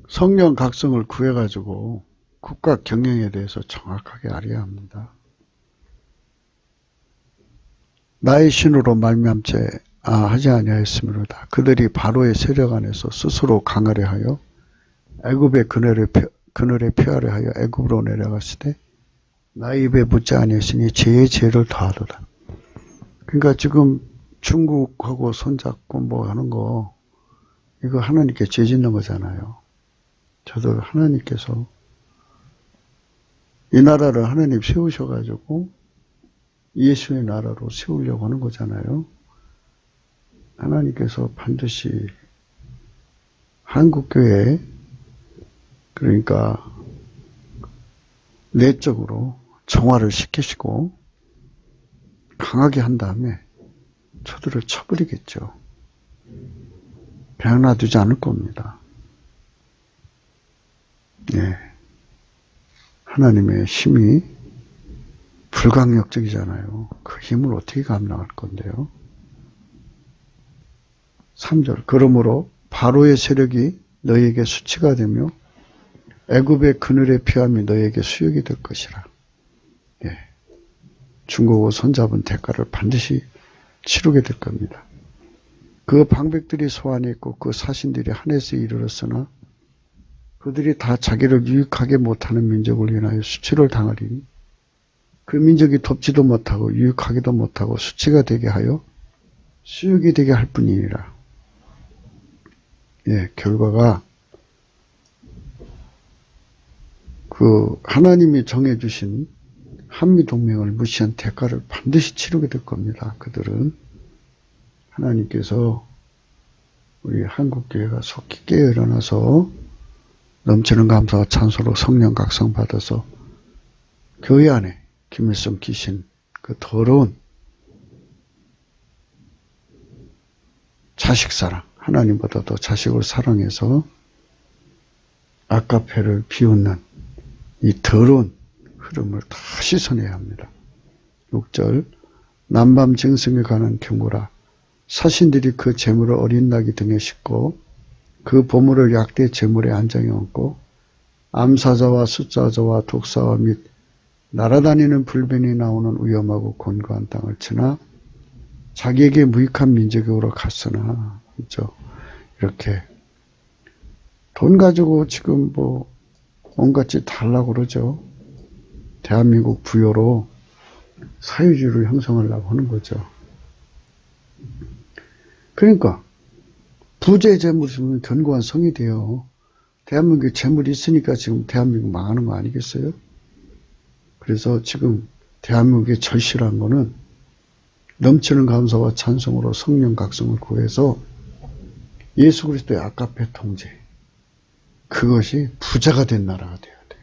성령 각성을 구해가지고 국가 경영에 대해서 정확하게 알아야 합니다. 나의 신으로 말미암지 하지 아니하였으므로다. 그들이 바로의 세력 안에서 스스로 강하려 하여 애굽의 그늘에 피하려 하여 애굽으로 내려갔을 때 나의 입에 묻지 아니했으니 죄의 죄를 더하도다. 그러니까 지금 중국하고 손잡고 하는 거 이거 하나님께 죄 짓는 거잖아요. 저도 하나님께서 이 나라를 하나님 세우셔가지고 예수의 나라로 세우려고 하는 거잖아요. 하나님께서 반드시 한국교회 그러니까 내적으로 정화를 시키시고 강하게 한 다음에 저들을 쳐버리겠죠. 그냥 놔두지 않을 겁니다. 네. 하나님의 힘이 불강력적이잖아요. 그 힘을 어떻게 감당할 건데요. 3절 그러므로 바로의 세력이 너희에게 수치가 되며 애굽의 그늘의 피함이 너희에게 수욕이 될 것이라. 예. 중국어 손잡은 대가를 반드시 치르게 될 겁니다. 그 방백들이 소환해 있고 그 사신들이 하늘에서 이르렀으나 그들이 다 자기를 유익하게 못하는 민족을 인하여 수치를 당하리니 그 민족이 돕지도 못하고 유익하기도 못하고 수치가 되게 하여 수욕이 되게 할 뿐이니라. 예, 결과가 그 하나님이 정해주신 한미동맹을 무시한 대가를 반드시 치르게 될 겁니다. 그들은 하나님께서 우리 한국교회가 속히 깨어 일어나서 넘치는 감사와 찬소로 성령 각성 받아서 교회 안에 김일성 귀신, 그 더러운 자식 사랑, 하나님보다 더 자식을 사랑해서 아까페를 비웃는 이 더러운 흐름을 다 씻어내야 합니다. 6절 남밤 징승에 가는 경고라. 사신들이 그 재물을 어린 낙이 등에 싣고 그 보물을 약대 재물에 안장해 얹고 암사자와 숫자자와 독사와 및 날아다니는 불변이 나오는 위험하고 곤고한 땅을 치나 자기에게 무익한 민족으로 갔으나, 그렇죠? 이렇게 돈 가지고 지금 뭐 온갖 짓 다 하려고 그러죠. 대한민국 부여로 사회주의를 형성하려고 하는 거죠. 그러니까 부재 재물이 있으면 견고한 성이 돼요. 대한민국에 재물이 있으니까 지금 대한민국 망하는 거 아니겠어요? 그래서 지금 대한민국의 절실한 거는 넘치는 감사와 찬송으로 성령 각성을 구해서 예수 그리스도의 아까페 통제, 그것이 부자가 된 나라가 돼야 돼요.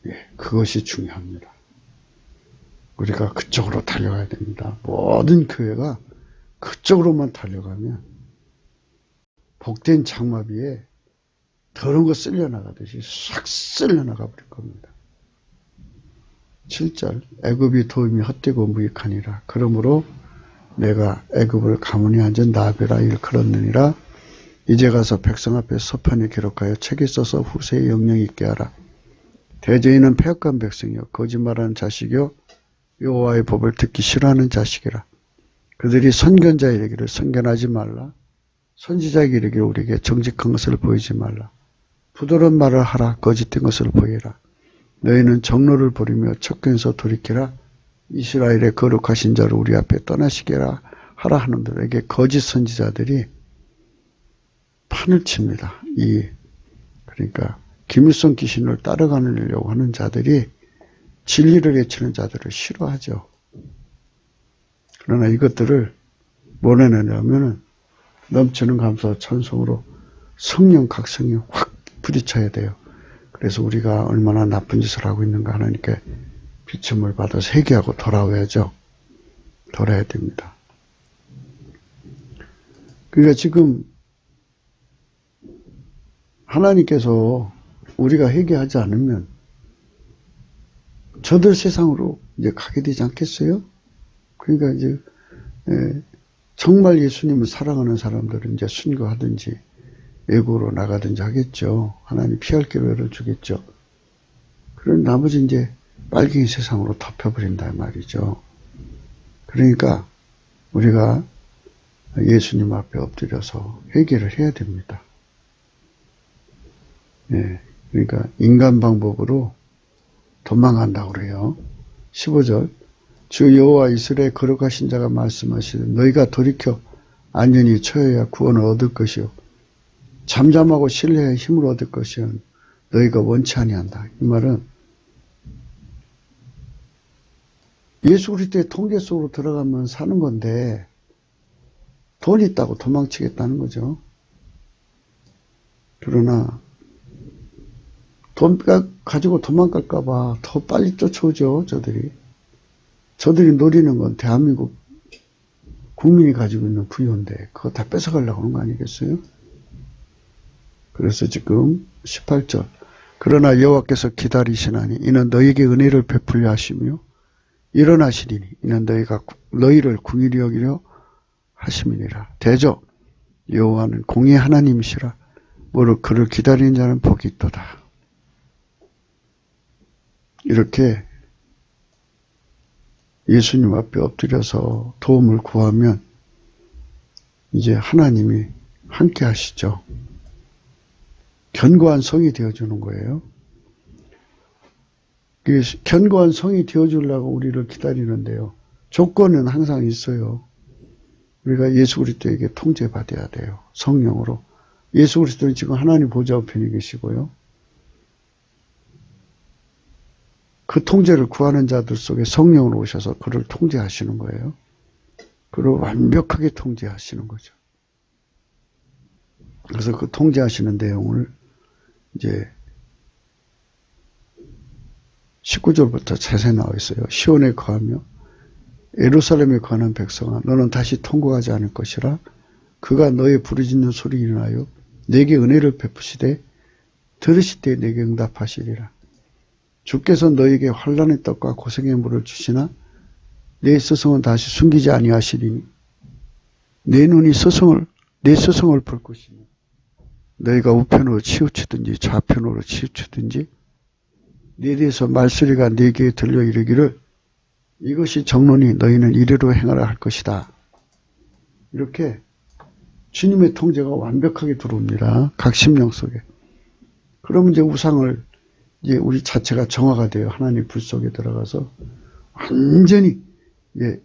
예, 그것이 중요합니다. 우리가 그쪽으로 달려가야 됩니다. 모든 교회가 그쪽으로만 달려가면 복된 장마비에 더러운 거 쓸려나가듯이 싹 쓸려나가 버릴 겁니다. 7절 애굽이 도움이 헛되고 무익하니라. 그러므로 내가 애굽을 가문이 앉은 나베라 일컬었느니라. 이제 가서 백성 앞에 서판에 기록하여 책에 써서 후세에 영영 있게 하라. 대저인은 패역한 백성이요 거짓말하는 자식이요 여호와의 법을 듣기 싫어하는 자식이라. 그들이 선견자에 이르기를 선견하지 말라. 선지자에게 이르기를 우리에게 정직한 것을 보이지 말라. 부드러운 말을 하라. 거짓된 것을 보이라. 너희는 정로를 버리며 척견에서 돌이키라. 이스라엘의 거룩하신 자를 우리 앞에 떠나시게 하라 하는 들에게 거짓 선지자들이 판을 칩니다. 그러니까 김일성 귀신을 따라가려고 하는 자들이 진리를 외치는 자들을 싫어하죠. 그러나 이것들을 몰아내려면 넘치는 감사와 찬송으로 성령 각성이 확 부딪혀야 돼요. 그래서 우리가 얼마나 나쁜 짓을 하고 있는가 하나님께 비춤을 받아서 회개하고 돌아와야죠. 돌아야 됩니다. 그러니까 지금 하나님께서 우리가 회개하지 않으면 저들 세상으로 이제 가게 되지 않겠어요? 그러니까 이제 정말 예수님을 사랑하는 사람들은 이제 순교하든지 외국으로 나가든지 하겠죠. 하나님 피할 길을 열어주겠죠. 그런 나머지 이제 빨갱이 세상으로 덮여버린다 말이죠. 그러니까 우리가 예수님 앞에 엎드려서 회개를 해야 됩니다. 예, 그러니까 인간 방법으로 도망간다고 그래요. 15절 주 여호와 이스라엘 거룩하신 자가 말씀하시되 너희가 돌이켜 안전히 처해야 구원을 얻을 것이요 잠잠하고 신뢰해 힘을 얻을 것이요 너희가 원치 아니한다. 이 말은 예수 그리스도의 통제 속으로 들어가면 사는 건데 돈이 있다고 도망치겠다는 거죠. 그러나 돈 가지고 도망갈까 봐 더 빨리 쫓아오죠. 저들이 노리는 건 대한민국 국민이 가지고 있는 부유인데 그거 다 뺏어가려고 하는 거 아니겠어요? 그래서 지금 18절 그러나 여호와께서 기다리시나니 이는 너희에게 은혜를 베풀려 하시며 일어나시리니 이는 너희를 궁일이 여기려 하심이니라. 대저 여호와는 공의 하나님이시라. 무릇 그를 기다리는 자는 복이 있도다. 이렇게 예수님 앞에 엎드려서 도움을 구하면 이제 하나님이 함께 하시죠. 견고한 성이 되어주는 거예요. 견고한 성이 되어주려고 우리를 기다리는데요. 조건은 항상 있어요. 우리가 예수 그리스도에게 통제받아야 돼요. 성령으로. 예수 그리스도는 지금 하나님 보좌 우편에 계시고요. 그 통제를 구하는 자들 속에 성령으로 오셔서 그를 통제하시는 거예요. 그를 완벽하게 통제하시는 거죠. 그래서 그 통제하시는 내용을 이제 19절부터 자세히 나와 있어요. 시온에 거하며 예루살렘에 거하는 백성아, 너는 다시 통곡하지 않을 것이라. 그가 너의 부르짖는 소리 인하여 내게 은혜를 베푸시되 들으실 때 내게 응답하시리라. 주께서 너에게 환난의 떡과 고생의 물을 주시나 내 스승은 다시 숨기지 아니하시리니 내 눈이 내 스승을 볼 것이니 너희가 우편으로 치우치든지 좌편으로 치우치든지 내 대해서 말소리가 네게 들려 이르기를 이것이 정론이 너희는 이래로 행하라 할 것이다. 이렇게 주님의 통제가 완벽하게 들어옵니다. 각 심령 속에. 그러면 이제 우상을 이제 우리 자체가 정화가 돼요. 하나님 불 속에 들어가서 완전히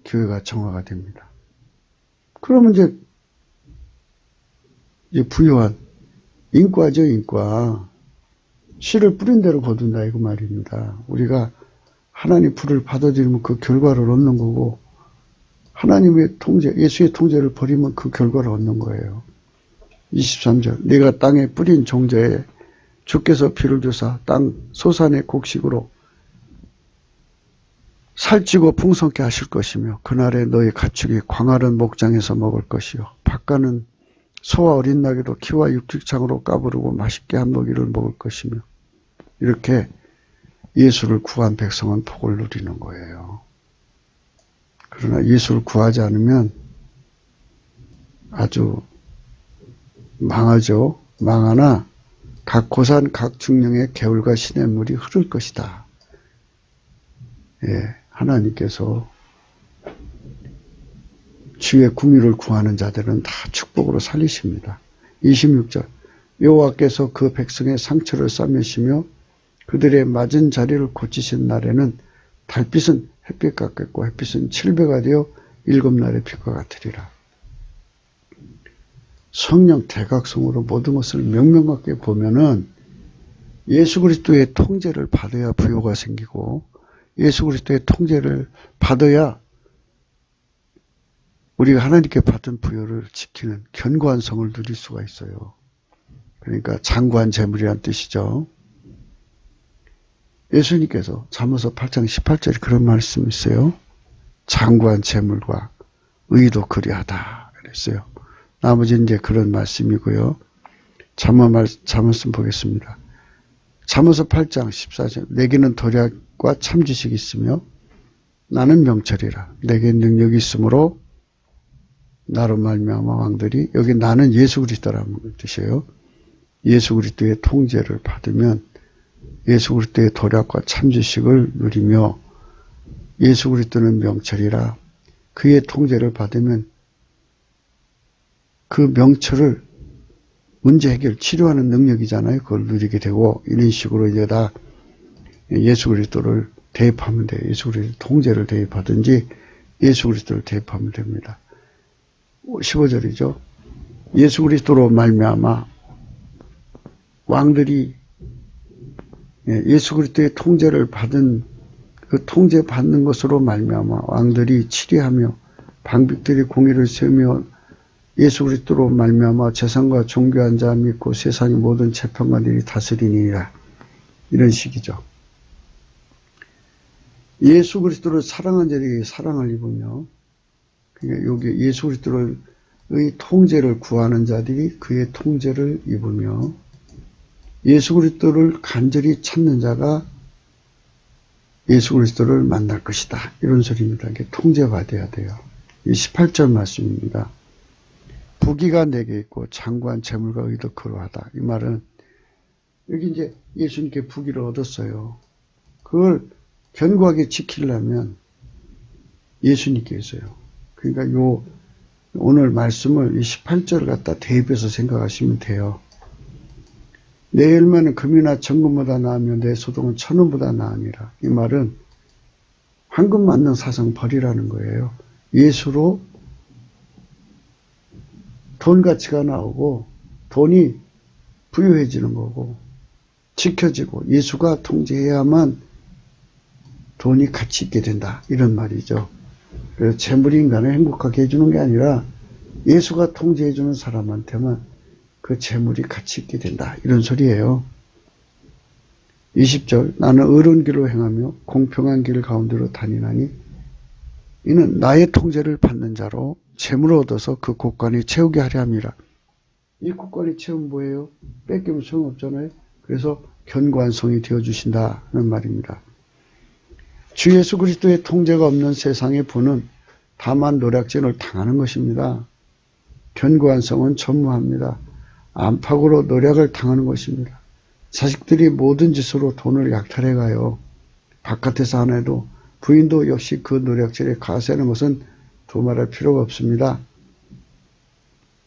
교회가 정화가 됩니다. 그러면 이제 부요한 인과죠, 인과. 씨를 뿌린 대로 거둔다 이거 말입니다. 우리가 하나님 불을 받아들이면 그 결과를 얻는 거고 하나님의 통제, 예수의 통제를 버리면 그 결과를 얻는 거예요. 23절 네가 땅에 뿌린 종자에 주께서 피를 주사 땅 소산의 곡식으로 살찌고 풍성케 하실 것이며 그날에 너희 가축이 광활한 목장에서 먹을 것이요 밭가는 소와 어린 나귀도 키와 육축창으로 까부르고 맛있게 한 먹이를 먹을 것이며 이렇게 예수를 구한 백성은 복을 누리는 거예요. 그러나 예수를 구하지 않으면 아주 망하죠. 망하나 각 고산 각 중령의 개울과 시냇물이 흐를 것이다. 하나님께서 주의 궁유를 구하는 자들은 다 축복으로 살리십니다. 26절 여호와께서 그 백성의 상처를 싸매시며 그들의 맞은 자리를 고치신 날에는 달빛은 햇빛 같겠고 햇빛은 7배가 되어 7날의 빛과 같으리라. 성령 대각성으로 모든 것을 명명하게 보면은 예수 그리스도의 통제를 받아야 부요가 생기고 예수 그리스도의 통제를 받아야 우리가 하나님께 받은 부요를 지키는 견고한 성을 누릴 수가 있어요. 그러니까 장구한 재물이란 뜻이죠. 예수님께서 잠언서 8장 18절에 그런 말씀이 있어요. 장구한 재물과 의도 그리하다 그랬어요. 나머지는 이제 그런 말씀이고요. 잠언씀 보겠습니다. 잠언서 8장 14절 내게는 도략과 참 지식이 있으며 나는 명철이라. 내게 능력이 있으므로 나로 말미암아 왕들이 여기 나는 예수 그리스도라는 뜻이에요. 예수 그리스도의 통제를 받으면 예수 그리스도의 도략과 참 지식을 누리며 예수 그리스도는 명철이라. 그의 통제를 받으면 그 명철을 문제 해결, 치료하는 능력이잖아요. 그걸 누리게 되고 이런 식으로 이제 다 예수 그리스도를 대입하면 돼요. 예수 그리스도 통제를 대입하든지 예수 그리스도를 대입하면 됩니다. 15절이죠. 예수 그리스도로 말미암아 왕들이 예수 그리스도의 통제를 받은 그 통제받는 것으로 말미암아 왕들이 치리하며 방백들이 공의를 세우며 예수 그리스도로 말미암아 재산과 종교한 자 믿고 세상의 모든 재판관들이 다스리니라. 이런 식이죠. 예수 그리스도를 사랑한 자들이 사랑을 입으며 그러니까 여기 예수 그리스도의 통제를 구하는 자들이 그의 통제를 입으며 예수 그리스도를 간절히 찾는 자가 예수 그리스도를 만날 것이다. 이런 소리입니다. 이게 통제받아야 돼요. 이 18절 말씀입니다. 부귀가 내게 있고 장구한 재물과 의도 그러하다. 이 말은 여기 이제 예수님께 부귀를 얻었어요. 그걸 견고하게 지키려면 예수님께서요. 그러니까 오늘 말씀을 이 18절을 갖다 대입해서 생각하시면 돼요. 내 열매는 금이나 정금보다 나으며 내 소동은 천원보다 나으니라. 이 말은 황금 맞는 사상 버리라는 거예요. 예수로 돈 가치가 나오고 돈이 부유해지는 거고 지켜지고 예수가 통제해야만 돈이 가치 있게 된다. 이런 말이죠. 그래서 재물이 인간을 행복하게 해주는 게 아니라 예수가 통제해주는 사람한테만 그 재물이 가치 있게 된다. 이런 소리예요. 20절 나는 의로운 길로 행하며 공평한 길 가운데로 다니나니 이는 나의 통제를 받는 자로 재물을 얻어서 그 곳간에 채우게 하려 함이라. 이 곳간에 채우면 뭐예요? 뺏기면 소용없잖아요. 그래서 견고한 성이 되어주신다는 말입니다. 주 예수 그리스도의 통제가 없는 세상의 부는 다만 노략질을 당하는 것입니다. 견고한 성은 전무합니다. 안팎으로 노략을 당하는 것입니다. 자식들이 모든 짓으로 돈을 약탈해가요. 바깥에서 안 해도 부인도 역시 그 노략질에 가세하는 것은 두말할 필요가 없습니다.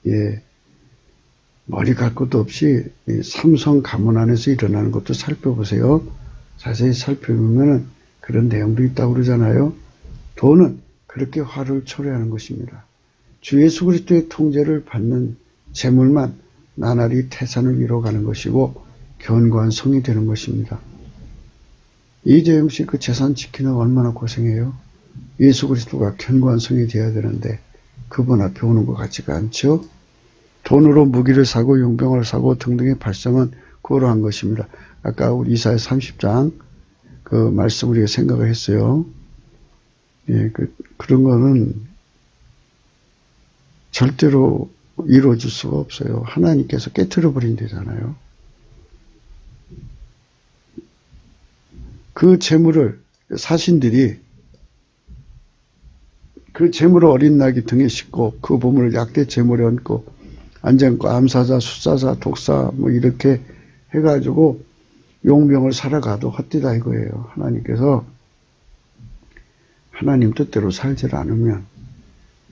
예, 머리 갈 것도 없이 삼성 가문 안에서 일어나는 것도 살펴보세요. 자세히 살펴보면 그런 내용도 있다고 그러잖아요. 돈은 그렇게 화를 초래하는 것입니다. 주 예수 그리스도의 통제를 받는 재물만 나날이 태산을 이뤄가는 것이고 견고한 성이 되는 것입니다. 이재용 씨 그 재산 지키는 얼마나 고생해요. 예수 그리스도가 견고한 성이 되어야 되는데 그분 앞에 오는 것 같지가 않죠. 돈으로 무기를 사고 용병을 사고 등등의 발성은 고러한 것입니다. 아까 우리 이사야 30장 그 말씀 우리가 생각을 했어요. 예, 그런 거는 절대로 이루어질 수가 없어요. 하나님께서 깨트려 버린다잖아요. 그 재물을 사신들이 그 재물을 어린 낙이 등에 싣고 그 보물을 약대 재물에 얹고 안전과 암사자, 숫사자, 독사 뭐 이렇게 해가지고 용병을 살아가도 헛되다 이거예요. 하나님께서 하나님 뜻대로 살지 않으면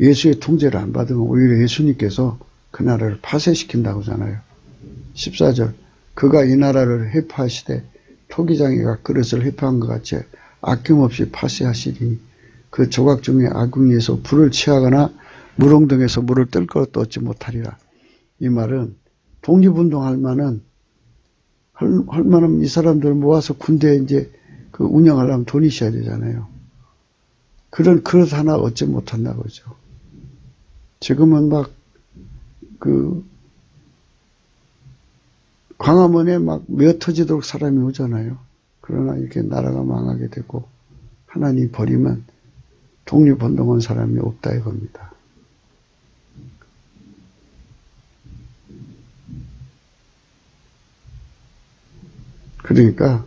예수의 통제를 안 받으면 오히려 예수님께서 그 나라를 파쇄시킨다고 하잖아요. 14절 그가 이 나라를 회파하시되 토기장이가 그릇을 회파한 것 같이 아낌없이 파쇄하시리니 그 조각 중에 아궁이에서 불을 취하거나 물홍등에서 물을 뜰 것도 얻지 못하리라. 이 말은 독립운동할 만한 할 만한 이 사람들 모아서 군대에 이제 그 운영하려면 돈이 있어야 되잖아요. 그런 그릇 하나 얻지 못한다고 그러죠. 지금은 막 그 광화문에 막 며 터지도록 사람이 오잖아요. 그러나 이렇게 나라가 망하게 되고 하나님 버리면 독립운동한 사람이 없다 이겁니다. 그러니까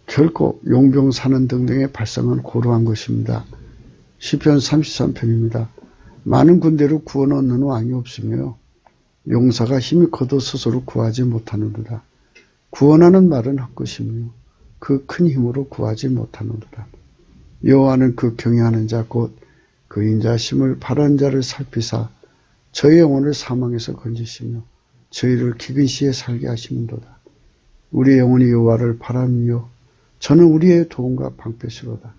결코 용병 사는 등등의 발상은 고루한 것입니다. 시편 33편입니다. 많은 군대로 구원 얻는 왕이 없으며 용사가 힘이 커도 스스로 구하지 못하는도다. 구원하는 말은 헛것이며 그 큰 힘으로 구하지 못하는도다. 여호와는 그 경외하는 자 곧 그 인자심을 바라는 자를 살피사 저의 영혼을 사망에서 건지시며 저희를 기근 시에 살게 하시는도다. 우리의 영혼이 여호와를 바라며 저는 우리의 도움과 방패시로다.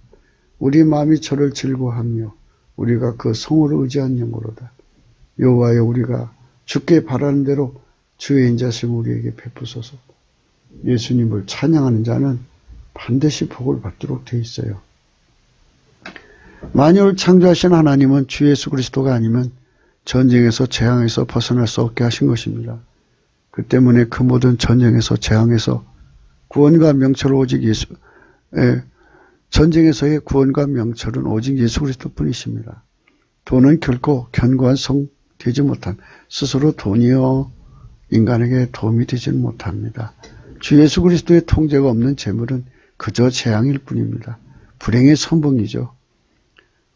우리 마음이 저를 즐거워하며 우리가 그 성으로 의지한 영으로다. 여호와여 우리가 주께 바라는 대로 주의 인자심 우리에게 베푸소서. 예수님을 찬양하는 자는 반드시 복을 받도록 되어 있어요. 만유를 창조하신 하나님은 주 예수 그리스도가 아니면 전쟁에서 재앙에서 벗어날 수 없게 하신 것입니다. 그 때문에 그 모든 전쟁에서 재앙에서 구원과 명철은 오직 전쟁에서의 구원과 명철은 오직 예수 그리스도 뿐이십니다. 돈은 결코 견고한 성 되지 못한 스스로 돈이요 인간에게 도움이 되지는 못합니다. 주 예수 그리스도의 통제가 없는 재물은 그저 재앙일 뿐입니다. 불행의 선봉이죠.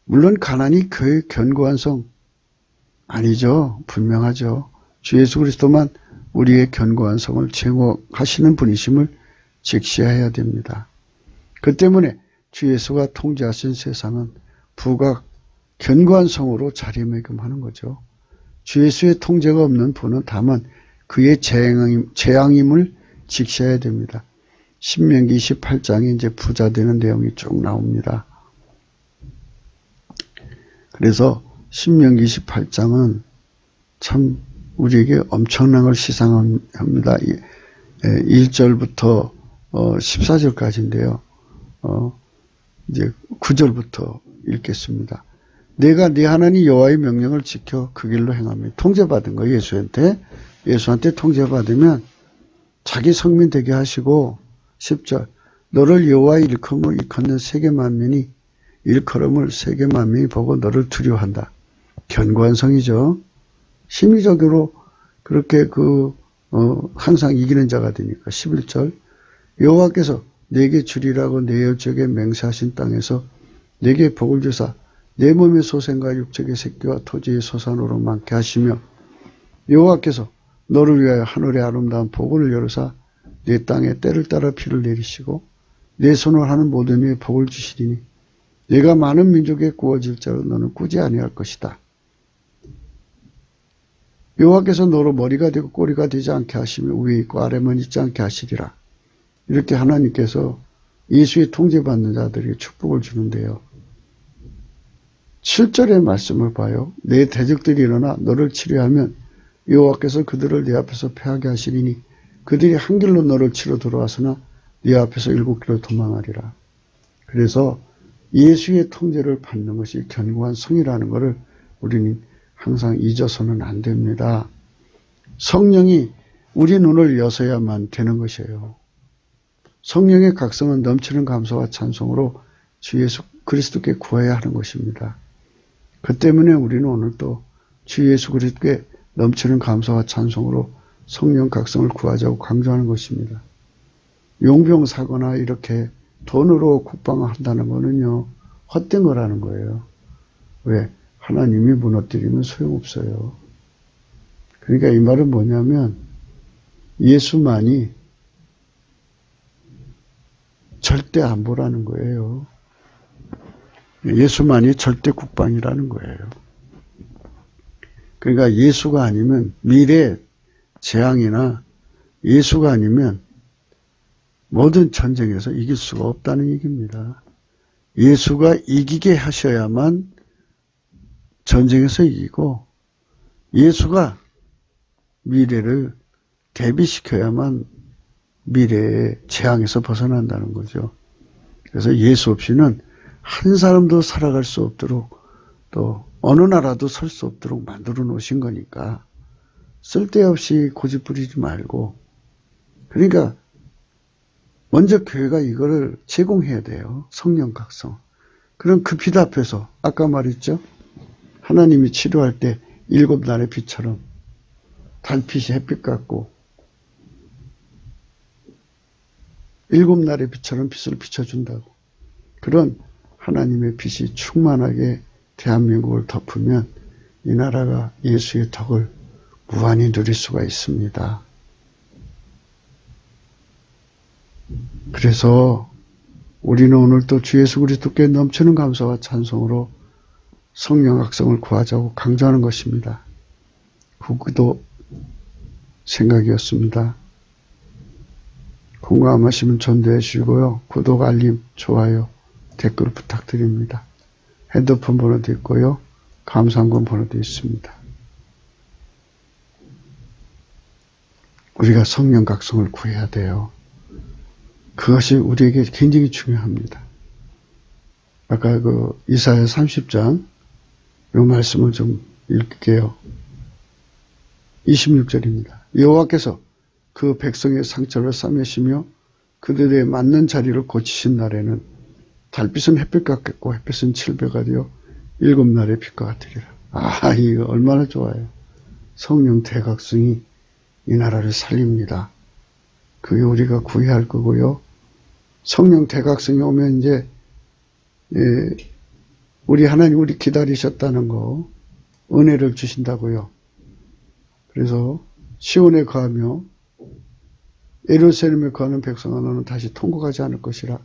물론 가난이 그 견고한 성 아니죠. 분명하죠. 주 예수 그리스도만 우리의 견고한 성을 제공하시는 분이심을 직시해야 됩니다. 그 때문에 주 예수가 통제하신 세상은 부가 견고한 성으로 자리매김하는 거죠. 주 예수의 통제가 없는 부는 다만 그의 재앙임을 직시해야 됩니다. 신명기 28장에 이제 부자 되는 내용이 쭉 나옵니다. 그래서 신명기 28장은 참 우리에게 엄청난 걸 시상합니다. 1절부터 14절까지인데요. 이제 9절부터 읽겠습니다. 내가 네 하나님 여호와의 명령을 지켜 그 길로 행하며 통제받은 거 예수한테 통제받으면 자기 성민 되게 하시고 10절 너를 여호와의 일컬음으로 일컫는 세계 만민이 일컬음을 세계 만민이 보고 너를 두려워한다. 견고한 성이죠. 심리적으로 그렇게 항상 이기는 자가 되니까 11절 여호와께서 내게 주리라고 내 열적에 맹세하신 땅에서 내게 복을 주사 내 몸의 소생과 육적의 새끼와 토지의 소산으로 많게 하시며 여호와께서 너를 위하여 하늘의 아름다운 복을 열으사 내 땅에 때를 따라 비를 내리시고 내 손을 하는 모든 이에 복을 주시리니 내가 많은 민족에 구워질 자로 너는 꾸지 아니할 것이다. 여호와께서 너로 머리가 되고 꼬리가 되지 않게 하시며 위에 있고 아래만 있지 않게 하시리라. 이렇게 하나님께서 예수의 통제받는 자들에게 축복을 주는데요. 7절의 말씀을 봐요. 내 대적들이 일어나 너를 치료하면 여호와께서 그들을 네 앞에서 패하게 하시리니 그들이 한 길로 너를 치러 들어와서나 네 앞에서 7길로 도망하리라. 그래서 예수의 통제를 받는 것이 견고한 성이라는 것을 우리는 항상 잊어서는 안 됩니다. 성령이 우리 눈을 여서야만 되는 것이에요. 성령의 각성은 넘치는 감사와 찬송으로 주 예수 그리스도께 구해야 하는 것입니다. 그 때문에 우리는 오늘 또 주 예수 그리스도께 넘치는 감사와 찬송으로 성령 각성을 구하자고 강조하는 것입니다. 용병사거나 이렇게 돈으로 국방을 한다는 거는요, 헛된 거라는 거예요. 왜? 하나님이 무너뜨리면 소용없어요. 그러니까 이 말은 뭐냐면 예수만이 절대 안보라는 거예요. 예수만이 절대 국방이라는 거예요. 그러니까 예수가 아니면 미래 재앙이나 예수가 아니면 모든 전쟁에서 이길 수가 없다는 얘기입니다. 예수가 이기게 하셔야만 전쟁에서 이기고 예수가 미래를 대비시켜야만 미래의 재앙에서 벗어난다는 거죠. 그래서 예수 없이는 한 사람도 살아갈 수 없도록 또 어느 나라도 설 수 없도록 만들어 놓으신 거니까 쓸데없이 고집 부리지 말고 그러니까 먼저 교회가 이거를 제공해야 돼요. 성령 각성. 그럼 그 빛 앞에서 아까 말했죠. 하나님이 치료할 때 7날의 빛처럼 달빛이 햇빛 같고 7날의 빛처럼 빛을 비춰준다고. 그런 하나님의 빛이 충만하게 대한민국을 덮으면 이 나라가 예수의 덕을 무한히 누릴 수가 있습니다. 그래서 우리는 오늘 또 주 예수 그리스도께 넘치는 감사와 찬송으로 성령 각성을 구하자고 강조하는 것입니다. 그것도 생각이었습니다. 공감하시면 전도해 주시고요. 구독, 알림, 좋아요, 댓글 부탁드립니다. 핸드폰 번호도 있고요. 감사함금 번호도 있습니다. 우리가 성령 각성을 구해야 돼요. 그것이 우리에게 굉장히 중요합니다. 아까 이사야 30장 이 말씀을 좀 읽게요. 26절입니다. 여호와께서 그 백성의 상처를 싸매시며 그들의 맞는 자리를 고치신 날에는 달빛은 햇빛 같겠고 햇빛은 칠배가 되어 7날의 빛과 같으리라. 아, 이거 얼마나 좋아요. 성령 대각성이 이 나라를 살립니다. 그게 우리가 구해야 할 거고요. 성령 대각성이 오면 이제 우리 하나님 우리 기다리셨다는 거 은혜를 주신다고요. 그래서 시온에 거하며 예루살렘에 거하는 백성아 너는 다시 통곡하지 않을 것이라.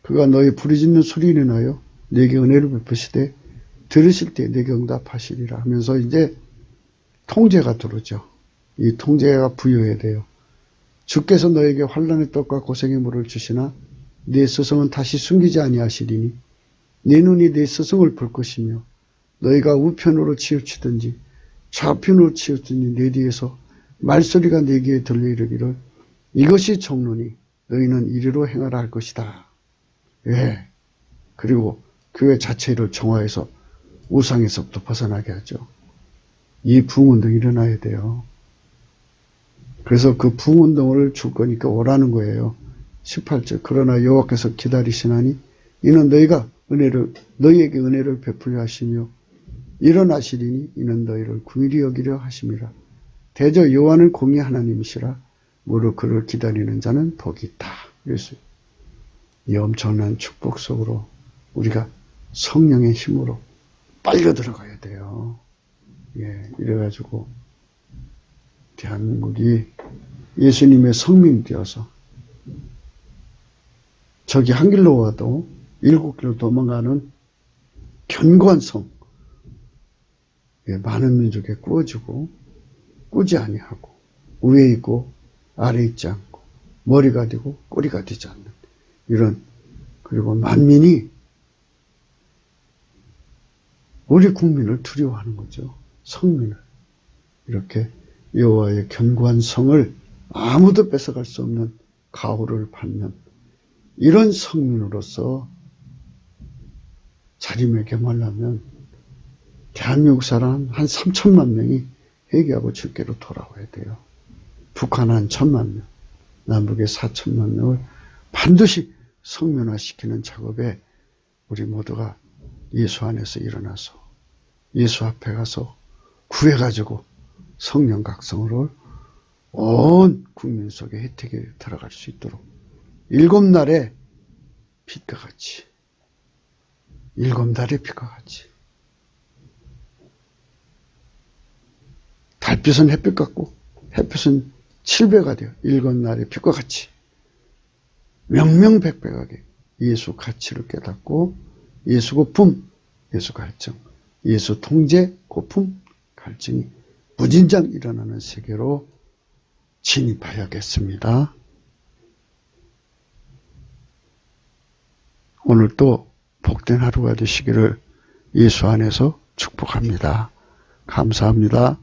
그가 너의 부르짖는 소리를 인하여 내게 은혜를 베푸시되 들으실 때 내게 응답하시리라 하면서 이제 통제가 들어오죠. 이 통제가 부여해야 돼요. 주께서 너에게 환난의 떡과 고생의 물을 주시나 네 스승은 다시 숨기지 아니하시리니 네 눈이 네 스승을 볼 것이며 너희가 우편으로 치우치든지 좌편으로 치우치든지 네 뒤에서 말소리가 네 귀에 들려 이르기를 이것이 정론이 너희는 이리로 행하라 할 것이다. 예. 그리고 교회 자체를 정화해서 우상에서부터 벗어나게 하죠. 이 부흥운동이 일어나야 돼요. 그래서 그 부운동을 줄 거니까 오라는 거예요. 18절. 그러나 여호와께서 기다리시나니 이는 너희에게 은혜를 베풀려 하시며 일어나시리니 이는 너희를 긍휼히 여기려 하심이라. 대저 여호와는 공의 하나님이시라. 무릇 그를 기다리는 자는 복이 있다. 그래서 이 엄청난 축복 속으로 우리가 성령의 힘으로 빨려 들어가야 돼요. 예, 이래가지고 대한민국이 예수님의 성민이 되어서 저기 한 길로 와도 7길로 도망가는 견고한 성, 예, 많은 민족에 꾸어지고 꾸지 아니하고 위에 있고 아래 있지 않고 머리가 되고 꼬리가 되지 않는 이런, 그리고 만민이 우리 국민을 두려워하는 거죠. 성민을. 이렇게 여호와의 견고한 성을 아무도 뺏어갈 수 없는 가호를 받는 이런 성민으로서 자리매김하려면 대한민국 사람 한 3천만 명이 회개하고 주께로 돌아와야 돼요. 북한 한 1,000만 명, 남북의 4천만 명을 반드시 성면화시키는 작업에 우리 모두가 예수 안에서 일어나서 예수 앞에 가서 구해가지고 성령 각성으로 온 국민 속에 혜택에 들어갈 수 있도록 7날의 빛과 같이 7달의 빛과 같이 달빛은 햇빛 같고 햇빛은 7배가 돼요. 7날의 빛과 같이 명명백백하게 예수 가치를 깨닫고 예수 고품, 예수 갈증, 예수 통제, 고품, 갈증이 무진장 일어나는 세계로 진입하여야겠습니다. 오늘도 복된 하루가 되시기를 예수 안에서 축복합니다. 감사합니다.